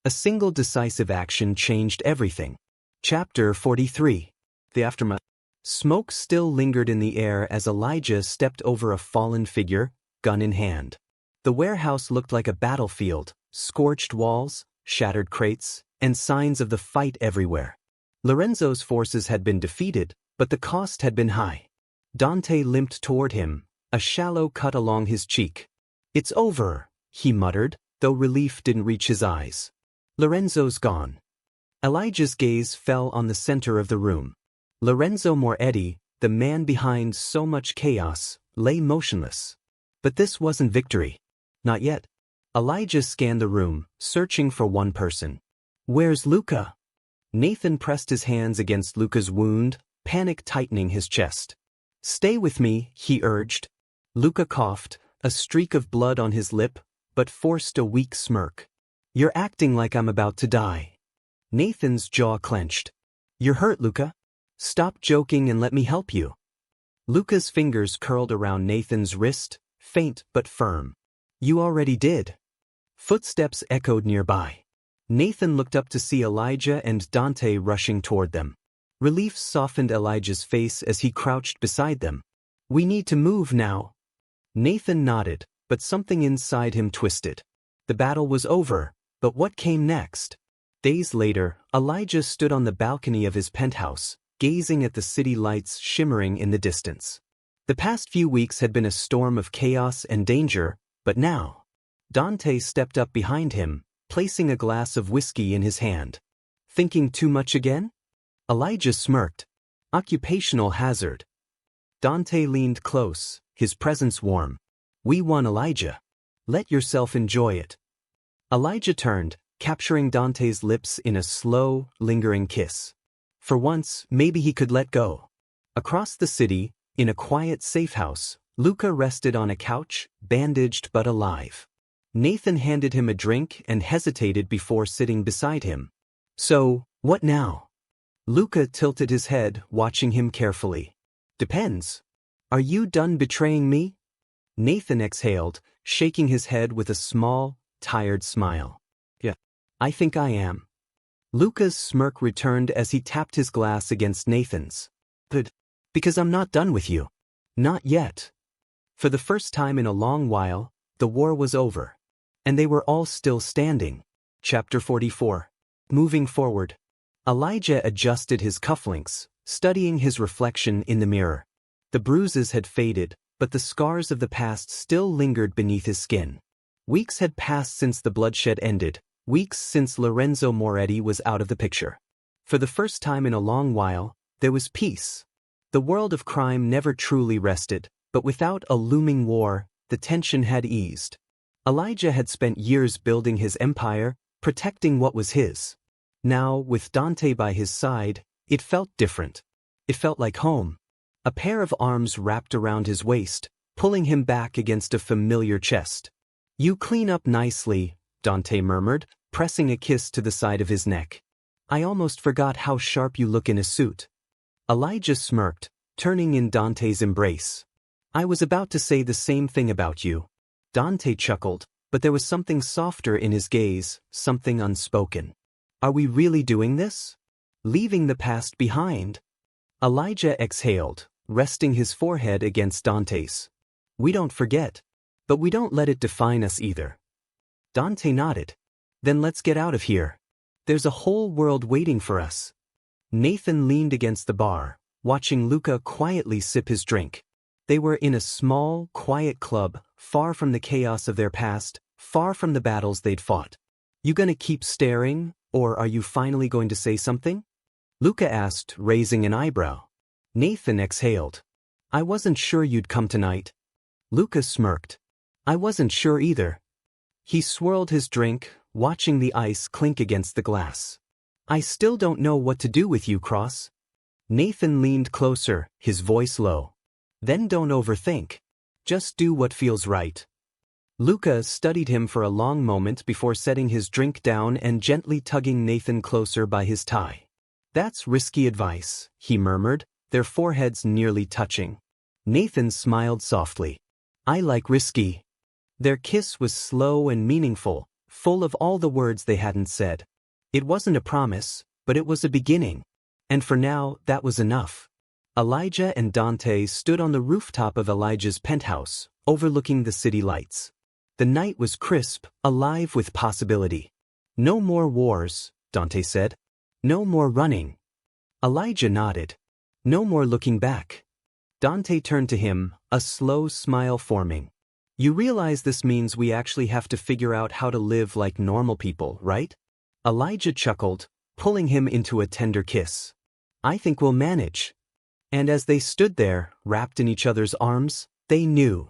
A single decisive action changed everything. Chapter 43. The aftermath. Smoke still lingered in the air as Elijah stepped over a fallen figure, gun in hand. The warehouse looked like a battlefield, scorched walls, shattered crates, and signs of the fight everywhere. Lorenzo's forces had been defeated, but the cost had been high. Dante limped toward him, a shallow cut along his cheek. It's over, he muttered, though relief didn't reach his eyes. Lorenzo's gone. Elijah's gaze fell on the center of the room. Lorenzo Moretti, the man behind so much chaos, lay motionless. But this wasn't victory. Not yet. Elijah scanned the room, searching for one person. Where's Luca? Nathan pressed his hands against Luca's wound, panic tightening his chest. Stay with me, he urged. Luca coughed, a streak of blood on his lip, but forced a weak smirk. You're acting like I'm about to die. Nathan's jaw clenched. You're hurt, Luca? Stop joking and let me help you. Luca's fingers curled around Nathan's wrist, faint but firm. You already did. Footsteps echoed nearby. Nathan looked up to see Elijah and Dante rushing toward them. Relief softened Elijah's face as he crouched beside them. We need to move now. Nathan nodded, but something inside him twisted. The battle was over, but what came next? Days later, Elijah stood on the balcony of his penthouse, gazing at the city lights shimmering in the distance. The past few weeks had been a storm of chaos and danger, but now. Dante stepped up behind him, placing a glass of whiskey in his hand. Thinking too much again? Elijah smirked. Occupational hazard. Dante leaned close, his presence warm. We won, Elijah. Let yourself enjoy it. Elijah turned, capturing Dante's lips in a slow, lingering kiss. For once, maybe he could let go. Across the city, in a quiet safe house, Luca rested on a couch, bandaged but alive. Nathan handed him a drink and hesitated before sitting beside him. So, what now? Luca tilted his head, watching him carefully. Depends. Are you done betraying me? Nathan exhaled, shaking his head with a small, tired smile. Yeah, I think I am. Luca's smirk returned as he tapped his glass against Nathan's. But, because I'm not done with you. Not yet. For the first time in a long while, the war was over. And they were all still standing. Chapter 44. Moving forward. Elijah adjusted his cufflinks, studying his reflection in the mirror. The bruises had faded, but the scars of the past still lingered beneath his skin. Weeks had passed since the bloodshed ended, weeks since Lorenzo Moretti was out of the picture. For the first time in a long while, there was peace. The world of crime never truly rested, but without a looming war, the tension had eased. Elijah had spent years building his empire, protecting what was his. Now, with Dante by his side, it felt different. It felt like home. A pair of arms wrapped around his waist, pulling him back against a familiar chest. You clean up nicely, Dante murmured, pressing a kiss to the side of his neck. I almost forgot how sharp you look in a suit. Elijah smirked, turning in Dante's embrace. I was about to say the same thing about you. Dante chuckled, but there was something softer in his gaze, something unspoken. Are we really doing this? Leaving the past behind? Elijah exhaled, resting his forehead against Dante's. We don't forget, but we don't let it define us either. Dante nodded. Then let's get out of here. There's a whole world waiting for us. Nathan leaned against the bar, watching Luca quietly sip his drink. They were in a small, quiet club, far from the chaos of their past, far from the battles they'd fought. You gonna keep staring, or are you finally going to say something? Luca asked, raising an eyebrow. Nathan exhaled. I wasn't sure you'd come tonight. Luca smirked. I wasn't sure either. He swirled his drink, watching the ice clink against the glass. I still don't know what to do with you, Cross. Nathan leaned closer, his voice low. Then don't overthink. Just do what feels right. Luca studied him for a long moment before setting his drink down and gently tugging Nathan closer by his tie. That's risky advice, he murmured, their foreheads nearly touching. Nathan smiled softly. I like risky. Their kiss was slow and meaningful, full of all the words they hadn't said. It wasn't a promise, but it was a beginning. And for now, that was enough. Elijah and Dante stood on the rooftop of Elijah's penthouse, overlooking the city lights. The night was crisp, alive with possibility. No more wars, Dante said. No more running. Elijah nodded. No more looking back. Dante turned to him, a slow smile forming. You realize this means we actually have to figure out how to live like normal people, right? Elijah chuckled, pulling him into a tender kiss. I think we'll manage. And as they stood there, wrapped in each other's arms, they knew.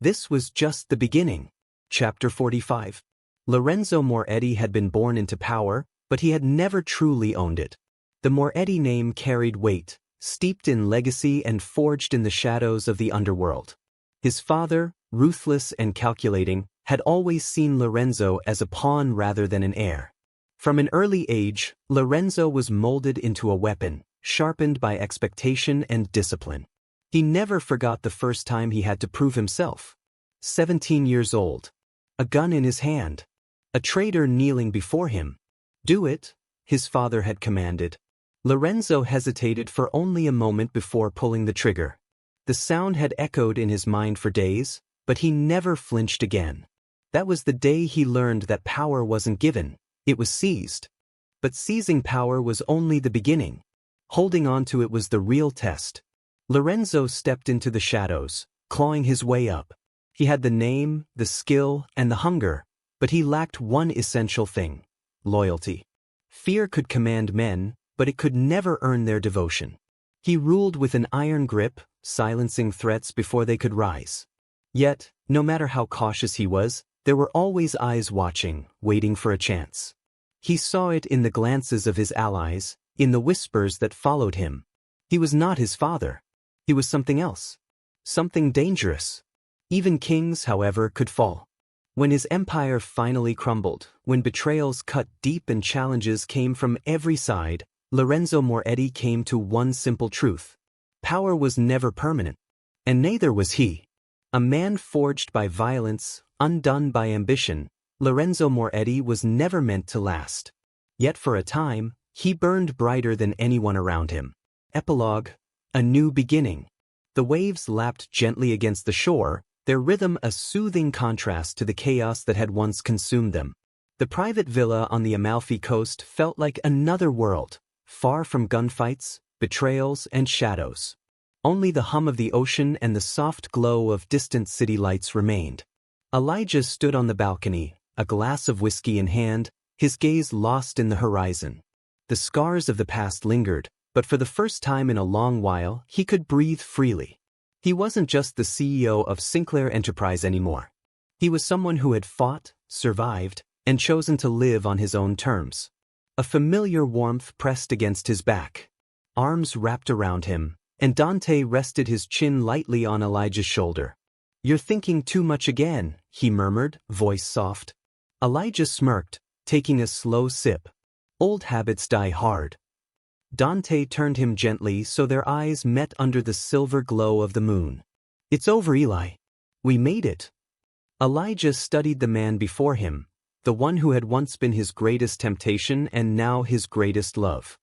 This was just the beginning. Chapter 45. Lorenzo Moretti had been born into power, but he had never truly owned it. The Moretti name carried weight, steeped in legacy and forged in the shadows of the underworld. His father, ruthless and calculating, had always seen Lorenzo as a pawn rather than an heir. From an early age, Lorenzo was molded into a weapon, sharpened by expectation and discipline. He never forgot the first time he had to prove himself. 17 years old. A gun in his hand. A traitor kneeling before him. "Do it," his father had commanded. Lorenzo hesitated for only a moment before pulling the trigger. The sound had echoed in his mind for days, but he never flinched again. That was the day he learned that power wasn't given, it was seized. But seizing power was only the beginning. Holding on to it was the real test. Lorenzo stepped into the shadows, clawing his way up. He had the name, the skill, and the hunger, but he lacked one essential thing: loyalty. Fear could command men, but it could never earn their devotion. He ruled with an iron grip, silencing threats before they could rise. Yet, no matter how cautious he was, there were always eyes watching, waiting for a chance. He saw it in the glances of his allies, in the whispers that followed him. He was not his father. He was something else. Something dangerous. Even kings, however, could fall. When his empire finally crumbled, when betrayals cut deep and challenges came from every side, Lorenzo Moretti came to one simple truth. Power was never permanent. And neither was he. A man forged by violence, undone by ambition, Lorenzo Moretti was never meant to last. Yet for a time, he burned brighter than anyone around him. Epilogue. A new beginning. The waves lapped gently against the shore, their rhythm a soothing contrast to the chaos that had once consumed them. The private villa on the Amalfi Coast felt like another world, far from gunfights, betrayals, and shadows. Only the hum of the ocean and the soft glow of distant city lights remained. Elijah stood on the balcony, a glass of whiskey in hand, his gaze lost in the horizon. The scars of the past lingered, but for the first time in a long while, he could breathe freely. He wasn't just the CEO of Sinclair Enterprise anymore. He was someone who had fought, survived, and chosen to live on his own terms. A familiar warmth pressed against his back. Arms wrapped around him, and Dante rested his chin lightly on Elijah's shoulder. "You're thinking too much again," he murmured, voice soft. Elijah smirked, taking a slow sip. "Old habits die hard." Dante turned him gently so their eyes met under the silver glow of the moon. "It's over, Eli. We made it." Elijah studied the man before him, the one who had once been his greatest temptation and now his greatest love.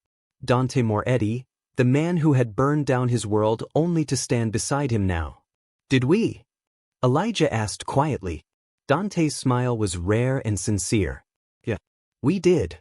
Dante Moretti, the man who had burned down his world only to stand beside him now. "Did we?" Elijah asked quietly. Dante's smile was rare and sincere. "Yeah, we did."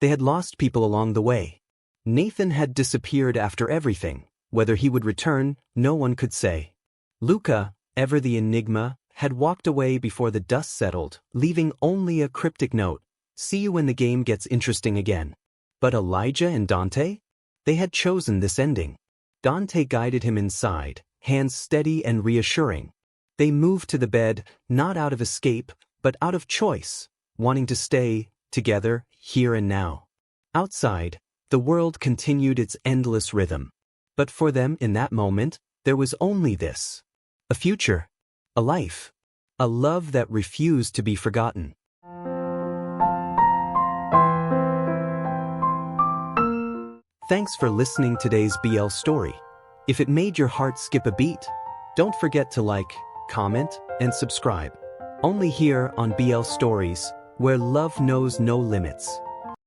They had lost people along the way. Nathan had disappeared after everything. Whether he would return, no one could say. Luca, ever the enigma, had walked away before the dust settled, leaving only a cryptic note: "See you when the game gets interesting again." But Elijah and Dante? They had chosen this ending. Dante guided him inside, hands steady and reassuring. They moved to the bed, not out of escape, but out of choice, wanting to stay together, here and now. Outside, the world continued its endless rhythm. But for them in that moment, there was only this. A future. A life. A love that refused to be forgotten. Thanks for listening to today's BL story. If it made your heart skip a beat, don't forget to like, comment, and subscribe. Only here on BL Stories, where love knows no limits.